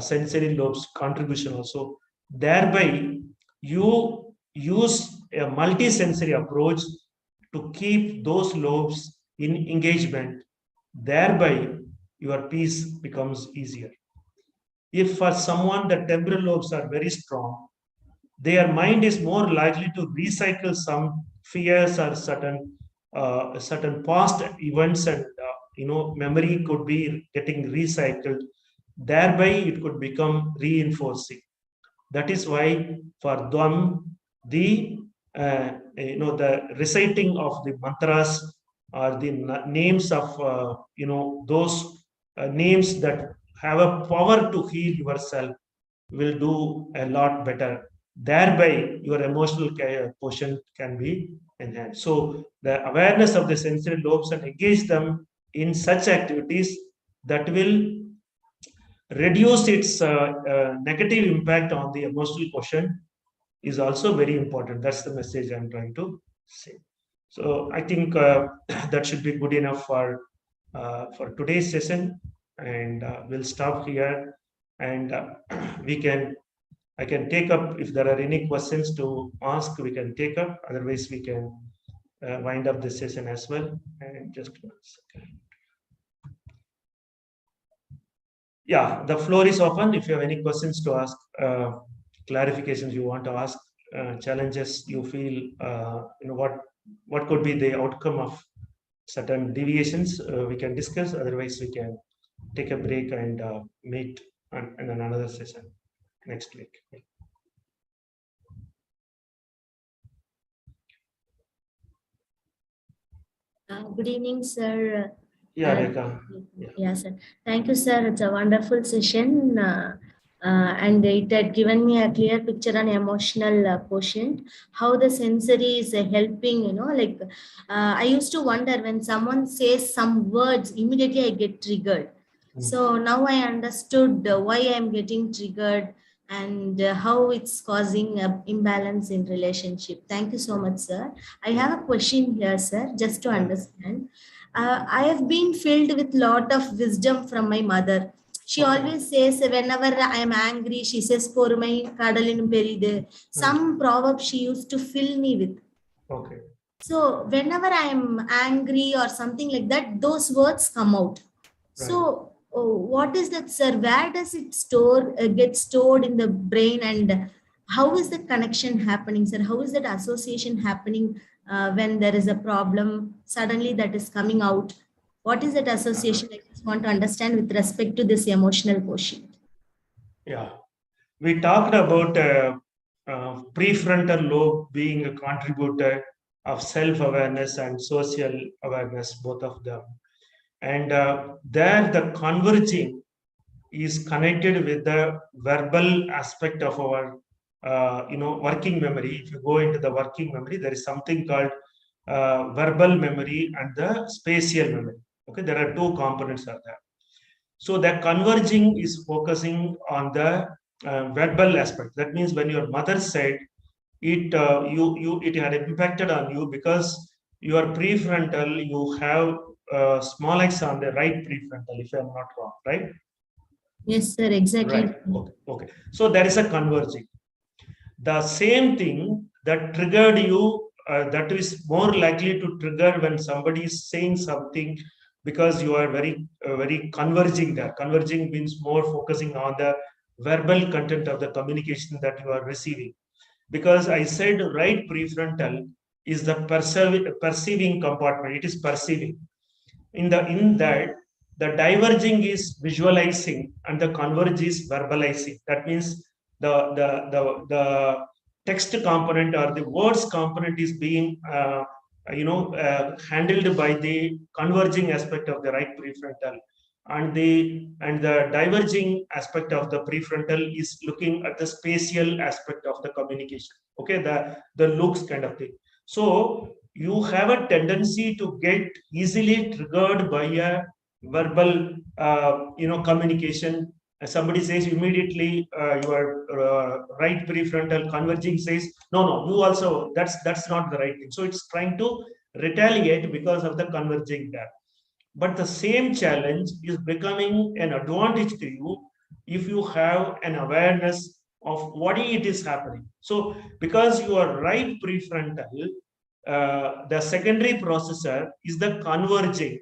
sensory lobes contribution also. Thereby, you use a multi-sensory approach to keep those lobes in engagement. Thereby, your peace becomes easier. If for someone the temporal lobes are very strong, their mind is more likely to recycle some fears or certain past events, and memory could be getting recycled. Thereby it could become reinforcing. That is why for them the the reciting of the mantras or the names of those names that have a power to heal yourself will do a lot better. Thereby, your emotional quotient can be enhanced. So, the awareness of the sensory lobes and engage them in such activities that will reduce its negative impact on the emotional quotient is also very important. That's the message I'm trying to say. So, I think that should be good enough for today's session, and we'll stop here, and we can I can take up if there are any questions to ask. We can take up. Otherwise, we can wind up this session as well. And just 1 second. Yeah, the floor is open. If you have any questions to ask, clarifications you want to ask, challenges you feel, what could be the outcome of certain deviations, we can discuss. Otherwise, we can take a break and meet in another session next week. Good evening, sir. Yeah, Rekha. Yeah, sir. Thank you, sir. It's a wonderful session. And it had given me a clear picture on emotional quotient, how the sensory is helping, I used to wonder when someone says some words, immediately I get triggered. So now I understood why I'm getting triggered and how it's causing an imbalance in relationship. Thank you so much, sir. I have a question here, sir, just to understand. I have been filled with lot of wisdom from my mother. She always says whenever I am angry, she says "Porumai kadalinu peride." Some proverbs she used to fill me with. Okay. So whenever I am angry or something like that, those words come out. So what is that, sir? Where does it get stored in the brain, and how is the connection happening, sir? How is that association happening when there is a problem suddenly that is coming out? What is that association? I just want to understand with respect to this emotional quotient. Yeah, we talked about prefrontal lobe being a contributor of self-awareness and social awareness, both of them. And there the converging is connected with the verbal aspect of our working memory. If you go into the working memory, there is something called verbal memory and the spatial memory. Okay, there are two components of that. So the converging is focusing on the verbal aspect. That means when your mother said it, it had impacted on you because your prefrontal, you have small x on the right prefrontal, if I'm not wrong, right? Yes, sir, exactly. Right. Okay. Okay. So there is a converging. The same thing that triggered you, that is more likely to trigger when somebody is saying something, because you are very converging there. Converging means more focusing on the verbal content of the communication that you are receiving. Because I said right prefrontal is the perceiving compartment. It is perceiving. In that, the diverging is visualizing and the converge is verbalizing. That means the text component or the words component is being handled by the converging aspect of the right prefrontal, and the diverging aspect of the prefrontal is looking at the spatial aspect of the communication. Okay, the looks kind of thing. So you have a tendency to get easily triggered by a verbal communication. Somebody says, immediately your right prefrontal converging says, no, you also, that's not the right thing, so it's trying to retaliate because of the converging there. But the same challenge is becoming an advantage to you if you have an awareness of what it is happening. So, because you are right prefrontal, the secondary processor is the converging,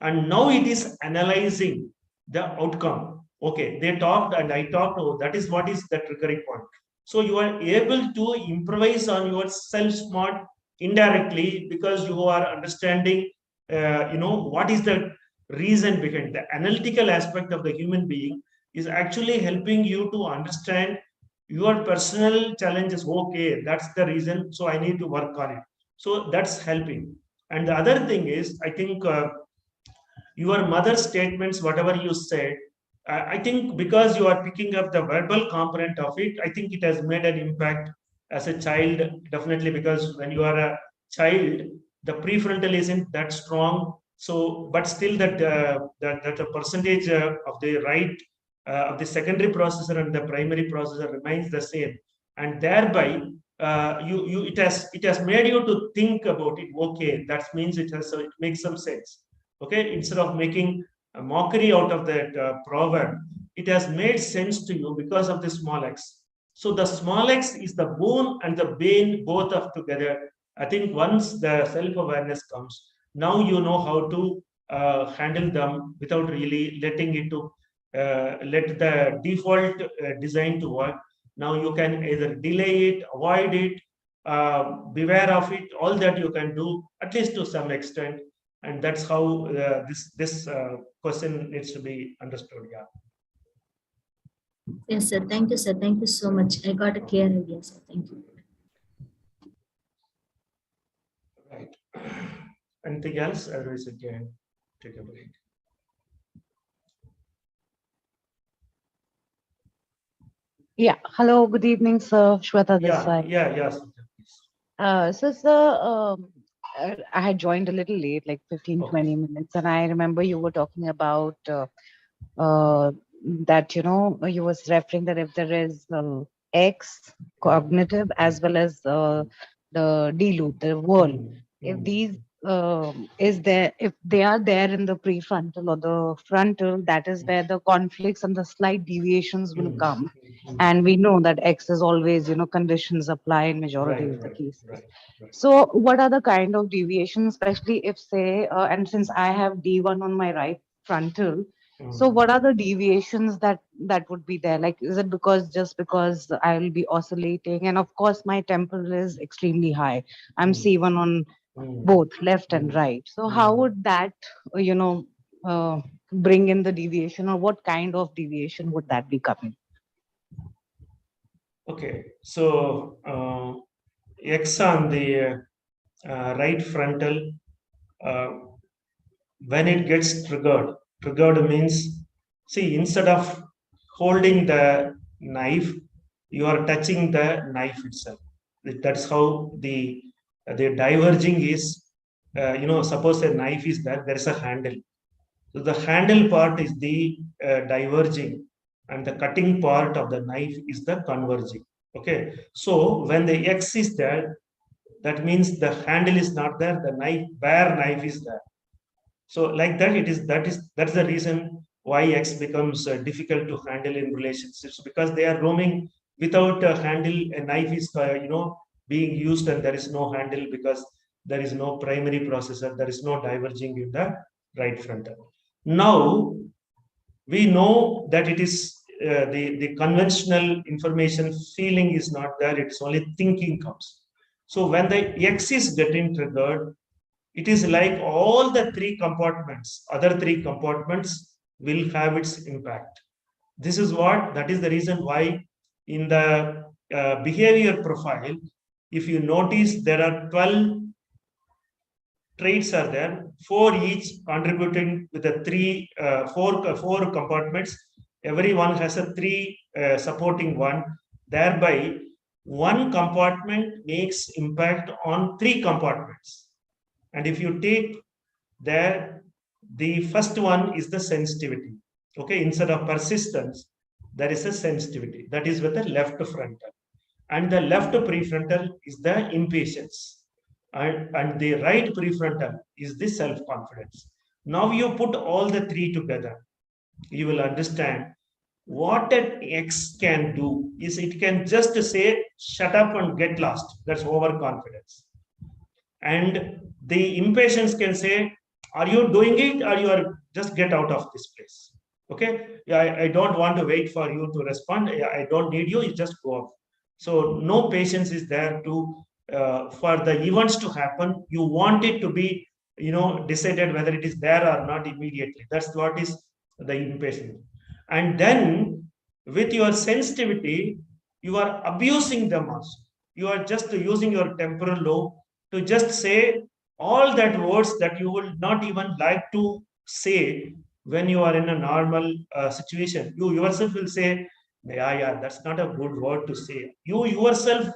and now it is analyzing the outcome. Okay, they talked and I talked. Oh, that is what is the triggering point. So you are able to improvise on your self smart indirectly, because you are understanding what is the reason behind the analytical aspect of the human being is actually helping you to understand your personal challenges. Okay, that's the reason, so I need to work on it. So that's helping. And the other thing is, I think your mother's statements, whatever you said, I think because you are picking up the verbal component of it, I think it has made an impact as a child, definitely, because when you are a child, the prefrontal isn't that strong. So, but still, that the percentage of the right of the secondary processor and the primary processor remains the same, and thereby it has made you to think about it. Okay, that means it makes some sense. Okay, instead of making a mockery out of that proverb, it has made sense to you because of the small x. So the small x is the boon and the bane both of together. I think once the self-awareness comes, now you know how to handle them without really letting it to let the default design to work. Now you can either delay it, avoid it, beware of it, all that you can do, at least to some extent. And that's how this question needs to be understood. Yeah. Yes, sir. Thank you, sir. Thank you so much. I got a clear idea, sir. Thank you. Right. Anything else? Otherwise, we can take a break. Yeah. Hello. Good evening, sir. Shweta this Yeah, side. yes. So, sir, I had joined a little late, like 15, Okay. 20 minutes, and I remember you were talking about that, you was referring that if there is X cognitive as well as the D loop, the world, if these if they are there in the prefrontal or the frontal, that is where the conflicts and the slight deviations will come. And we know that X is always, conditions apply in majority of the cases. Right. So what are the kind of deviations, especially if say, and since I have D1 on my right frontal, so what are the deviations that would be there? Like, is it just because I will be oscillating? And of course, my temporal is extremely high. I'm C1 on both left and right. So how would that, bring in the deviation, or what kind of deviation would that be coming? Okay. So X on the right frontal, when it gets triggered means, see, instead of holding the knife, you are touching the knife itself. That's how the diverging is. Suppose a knife is there is a handle. So the handle part is the diverging. and the cutting part of the knife is the converging. Okay, so when the X is there, that means the handle is not there, the knife, bare knife is there. So like that, that's the reason why X becomes difficult to handle in relationships, because they are roaming without a handle. A knife is being used and there is no handle because there is no primary processor, there is no diverging in the right frontal. Now we know that it is the conventional information feeling is not there, it's only thinking comes. So when the X is getting triggered, it is like all the other three compartments will have its impact. That is the reason why in the behavior profile, if you notice, there are 12 traits are there, four each contributing with the four compartments. Every one has a three supporting one. Thereby, one compartment makes impact on three compartments. And if you take there, the first one is the sensitivity. Okay, instead of persistence, there is a sensitivity. That is with the left frontal. And the left prefrontal is the impatience. And the right prefrontal is the self-confidence. Now you put all the three together, you will understand what an X can do is it can just say, shut up and get lost. That's overconfidence. And the impatience can say, are you doing it or you are just get out of this place? Okay, I don't want to wait for you to respond. I don't need you, you just go off. So no patience is there to for the events to happen. You want it to be decided whether it is there or not immediately. That's what is the impatience. And then with your sensitivity, you are abusing them also. You are just using your temporal lobe to just say all that words that you would not even like to say when you are in a normal situation. You yourself will say, yeah, that's not a good word to say. You yourself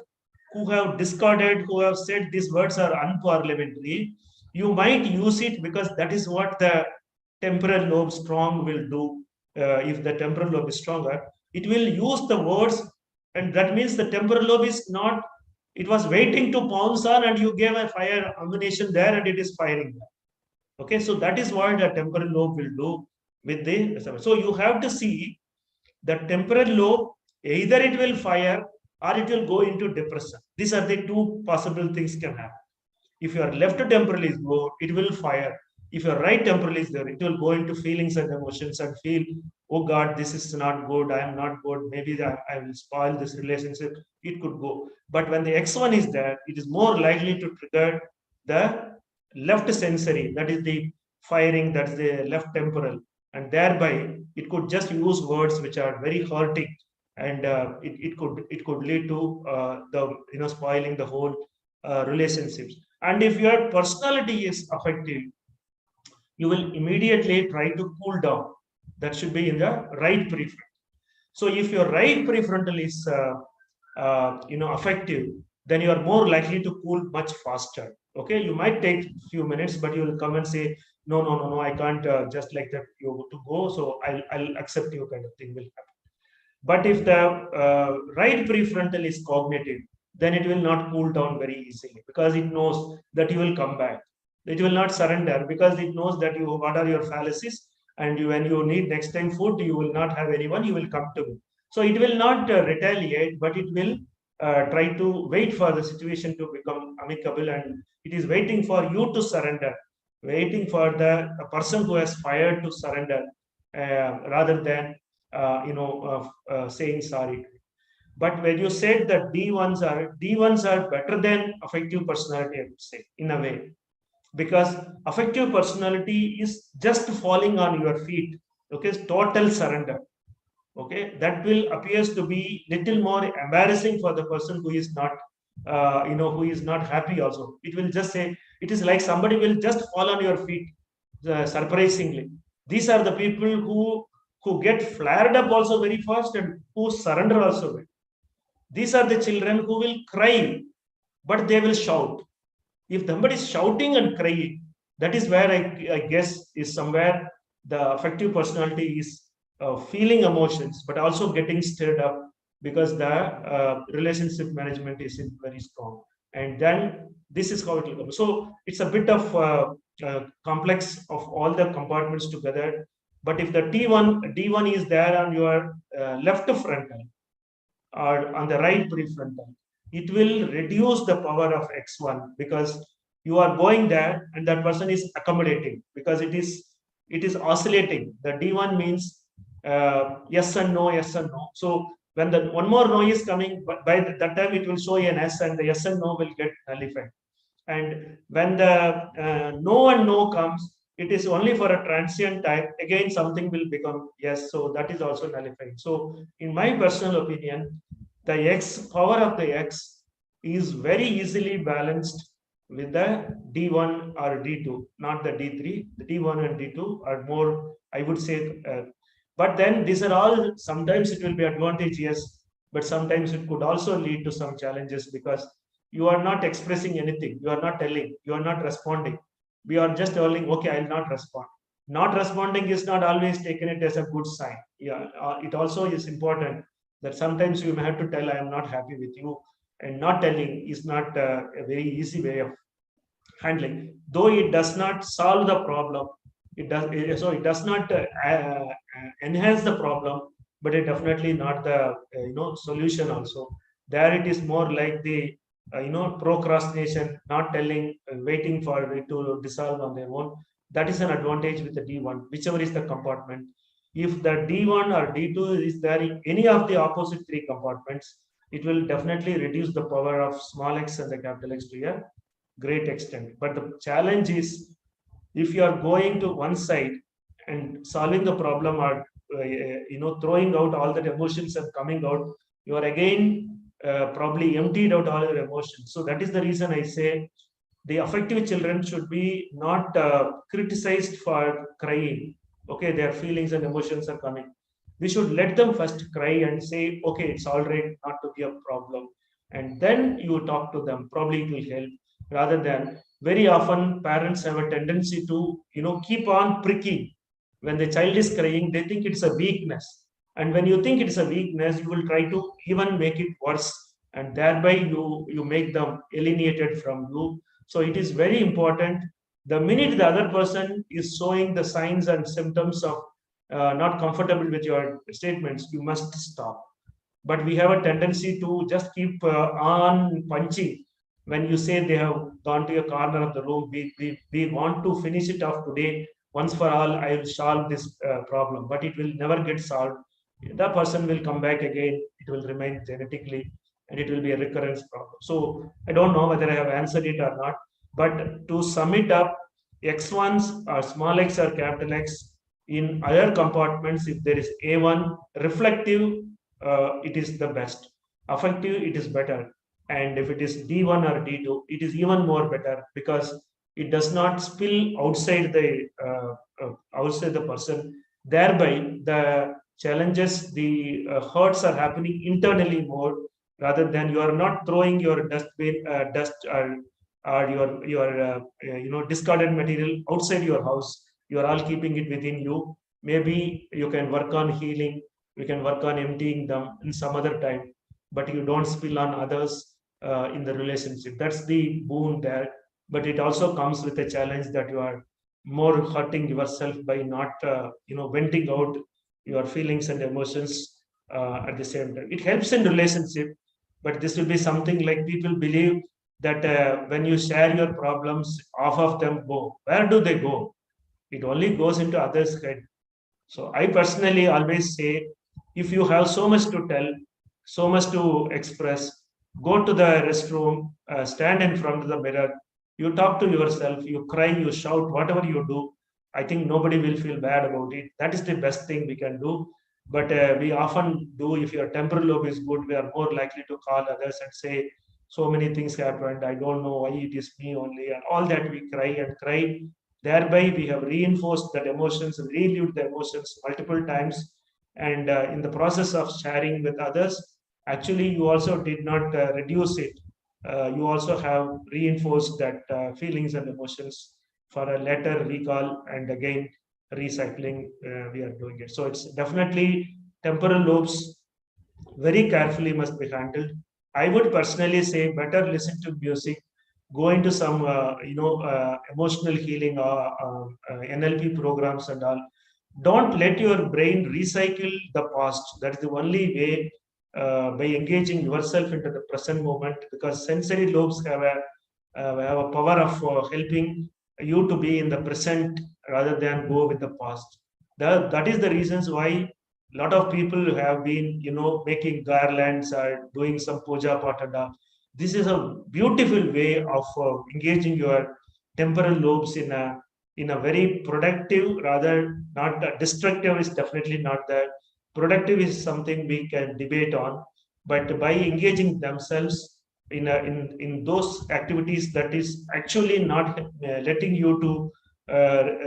who have discarded, who have said these words are unparliamentary, you might use it because that is what the temporal lobe strong will do. If the temporal lobe is stronger, it will use the words, and that means the temporal lobe is not, it was waiting to pounce on, and you gave a fire ammunition there and it is firing there. Okay, so that is what the temporal lobe will do with the. So you have to see the temporal lobe, either it will fire or it will go into depression. These are the two possible things can happen. If your left temporal is low, it will fire. If your right temporal is there, it will go into feelings and emotions and feel, oh God, this is not good, I am not good, maybe I will spoil this relationship. It could go. But when the X1 is there, it is more likely to trigger the left sensory, that is the firing, that's the left temporal. And thereby, it could just use words which are very hurting, and it could lead to the spoiling the whole relationships. And if your personality is affected, you will immediately try to cool down. That should be in the right prefrontal. So if your right prefrontal is affective, then you are more likely to cool much faster. Okay, you might take a few minutes, but you will come and say, no, I can't just like that you to go. So I'll accept you, kind of thing will happen. But if the right prefrontal is cognitive, then it will not cool down very easily because it knows that you will come back. It will not surrender because it knows that what are your fallacies, and when you need next time food, you will not have anyone, you will come to me. So it will not retaliate, but it will try to wait for the situation to become amicable, and it is waiting for you to surrender, waiting for the person who has fired to surrender, rather than saying sorry. But when you said that D1s are better than affective personality, I would say, in a way, because affective personality is just falling on your feet. Okay, total surrender. Okay, that will appears to be little more embarrassing for the person who is not who is not happy also. It will just say, it is like somebody will just fall on your feet, surprisingly. These are the people who get flared up also very fast and who surrender also very. These are the children who will cry, but they will shout. If somebody is shouting and crying, that is where I guess is somewhere the affective personality is feeling emotions, but also getting stirred up because the relationship management isn't very strong. And then this is how it will go. So it's a bit of complex of all the compartments together. But if the D1 is there on your left frontal or on the right prefrontal, it will reduce the power of X1 because you are going there and that person is accommodating because it is oscillating. The D1 means yes and no, yes and no. So when the one more no is coming, but by that time it will show an S and the yes and no will get nullified. And when the no and no comes, it is only for a transient time. Again, something will become yes. So that is also nullified. So in my personal opinion, the X power of the X is very easily balanced with the D1 or D2, not the D3. The D1 and D2 are more, I would say, but then these are all, sometimes it will be advantageous, but sometimes it could also lead to some challenges because you are not expressing anything, you are not telling, you are not responding. We are just telling, okay, I'll not respond. Not responding is not always taken it as a good sign. Yeah, it also is important that sometimes you may have to tell, I am not happy with you, and not telling is not a very easy way of handling. Though it does not solve the problem, it does not enhance the problem, but it definitely not the solution also. There it is more like the procrastination, not telling, waiting for it to dissolve on their own. That is an advantage with the D1, whichever is the compartment. If the D1 or D2 is there in any of the opposite three compartments, it will definitely reduce the power of small x and the capital X to a great extent. But the challenge is, if you are going to one side and solving the problem, or throwing out all that emotions and coming out, you are again probably emptied out all your emotions. So that is the reason I say the affective children should be not criticized for crying. Okay, their feelings and emotions are coming. We should let them first cry and say, okay, it's all right, not to be a problem. And then you talk to them. Probably it will help, rather than, very often parents have a tendency to keep on pricking. When the child is crying, they think it's a weakness. And when you think it's a weakness, you will try to even make it worse. And thereby you make them alienated from you. So it is very important. The minute the other person is showing the signs and symptoms of not comfortable with your statements, you must stop. But we have a tendency to just keep on punching. When you say they have gone to a corner of the room, we want to finish it off today. Once for all, I will solve this problem, but it will never get solved. The person will come back again. It will remain genetically, and it will be a recurrence problem. So I don't know whether I have answered it or not. But to sum it up, X1s or small x or capital X in other compartments, if there is A1, reflective, it is the best. Affective, it is better. And if it is D1 or D2, it is even more better because it does not spill outside the person. Thereby, the challenges, the hurts are happening internally more, rather than you are not throwing your dust or your discarded material outside your house. You are all keeping it within you. Maybe you can work on healing. You can work on emptying them in some other time, but you don't spill on others in the relationship. That's the boon there. But it also comes with a challenge that you are more hurting yourself by not venting out your feelings and emotions at the same time. It helps in relationship, but this will be something like, people believe that when you share your problems, half of them go. Where do they go? It only goes into others' head. So I personally always say, if you have so much to tell, so much to express, go to the restroom, stand in front of the mirror, you talk to yourself, you cry, you shout, whatever you do. I think nobody will feel bad about it. That is the best thing we can do. But we often do, if your temporal lobe is good, we are more likely to call others and say, so many things happened, I don't know why it is me only, and all that. We cry and cry. Thereby, we have reinforced that emotions, relived the emotions multiple times. And in the process of sharing with others, actually, you also did not reduce it. You also have reinforced that feelings and emotions for a later recall and again recycling we are doing it. So it's definitely temporal lobes very carefully must be handled. I would personally say better listen to music, go into some emotional healing or NLP programs and all. Don't let your brain recycle the past. That is the only way by engaging yourself into the present moment, because sensory lobes have a power of helping you to be in the present rather than go with the past. That is the reasons why a lot of people have been, making garlands or doing some puja patada. This is a beautiful way of engaging your temporal lobes in a very productive, rather not destructive is definitely not that. Productive is something we can debate on, but by engaging themselves in those activities that is actually not letting you to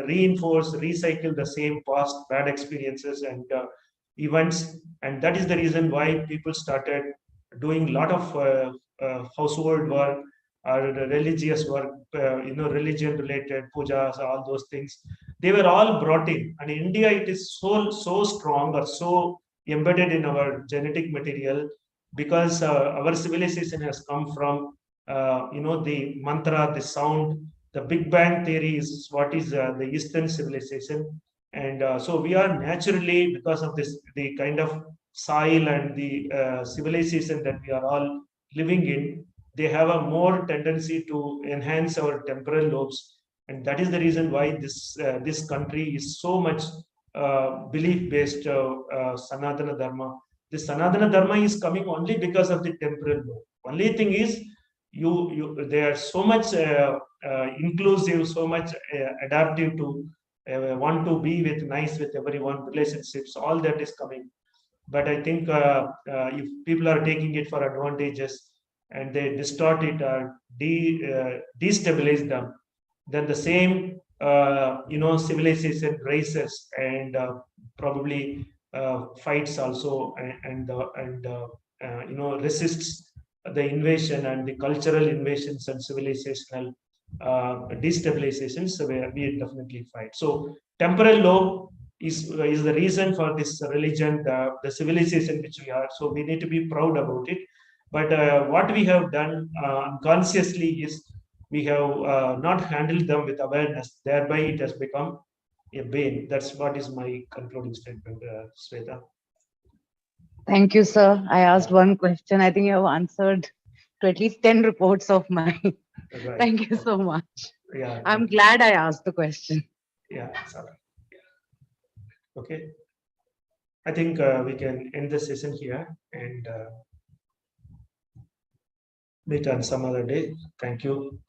reinforce, recycle the same past bad experiences and events. And that is the reason why people started doing a lot of household work or the religious work, religion related pujas, all those things. They were all brought in. And in India, it is so strong or so embedded in our genetic material, because our civilization has come from, the mantra, the sound. The Big Bang theory is what is the Eastern civilization. And so we are naturally, because of this, the kind of soil and the civilization that we are all living in, they have a more tendency to enhance our temporal lobes. And that is the reason why this country is so much belief based Sanatana Dharma. The Sanatana Dharma is coming only because of the temporal lobe. Only thing is, you they are so much inclusive, so much adaptive to want to be with nice with everyone, relationships, all that is coming. But I think if people are taking it for advantages and they distort it or destabilize them, then the same civilization races and probably fights also, and resists the invasion and the cultural invasions and civilizational destabilizations. So we definitely fight. So temporal lobe is the reason for this religion, the civilization which we are. So we need to be proud about it. But what we have done unconsciously is we have not handled them with awareness. Thereby, it has become a bane. That's what is my concluding statement, Sweta. Thank you, sir. I asked one question. I think you have answered to at least 10 reports of mine. Right. Thank you so much. Yeah. I'm glad I asked the question. Yeah. Sorry. Okay. I think we can end the session here and meet on some other day. Thank you.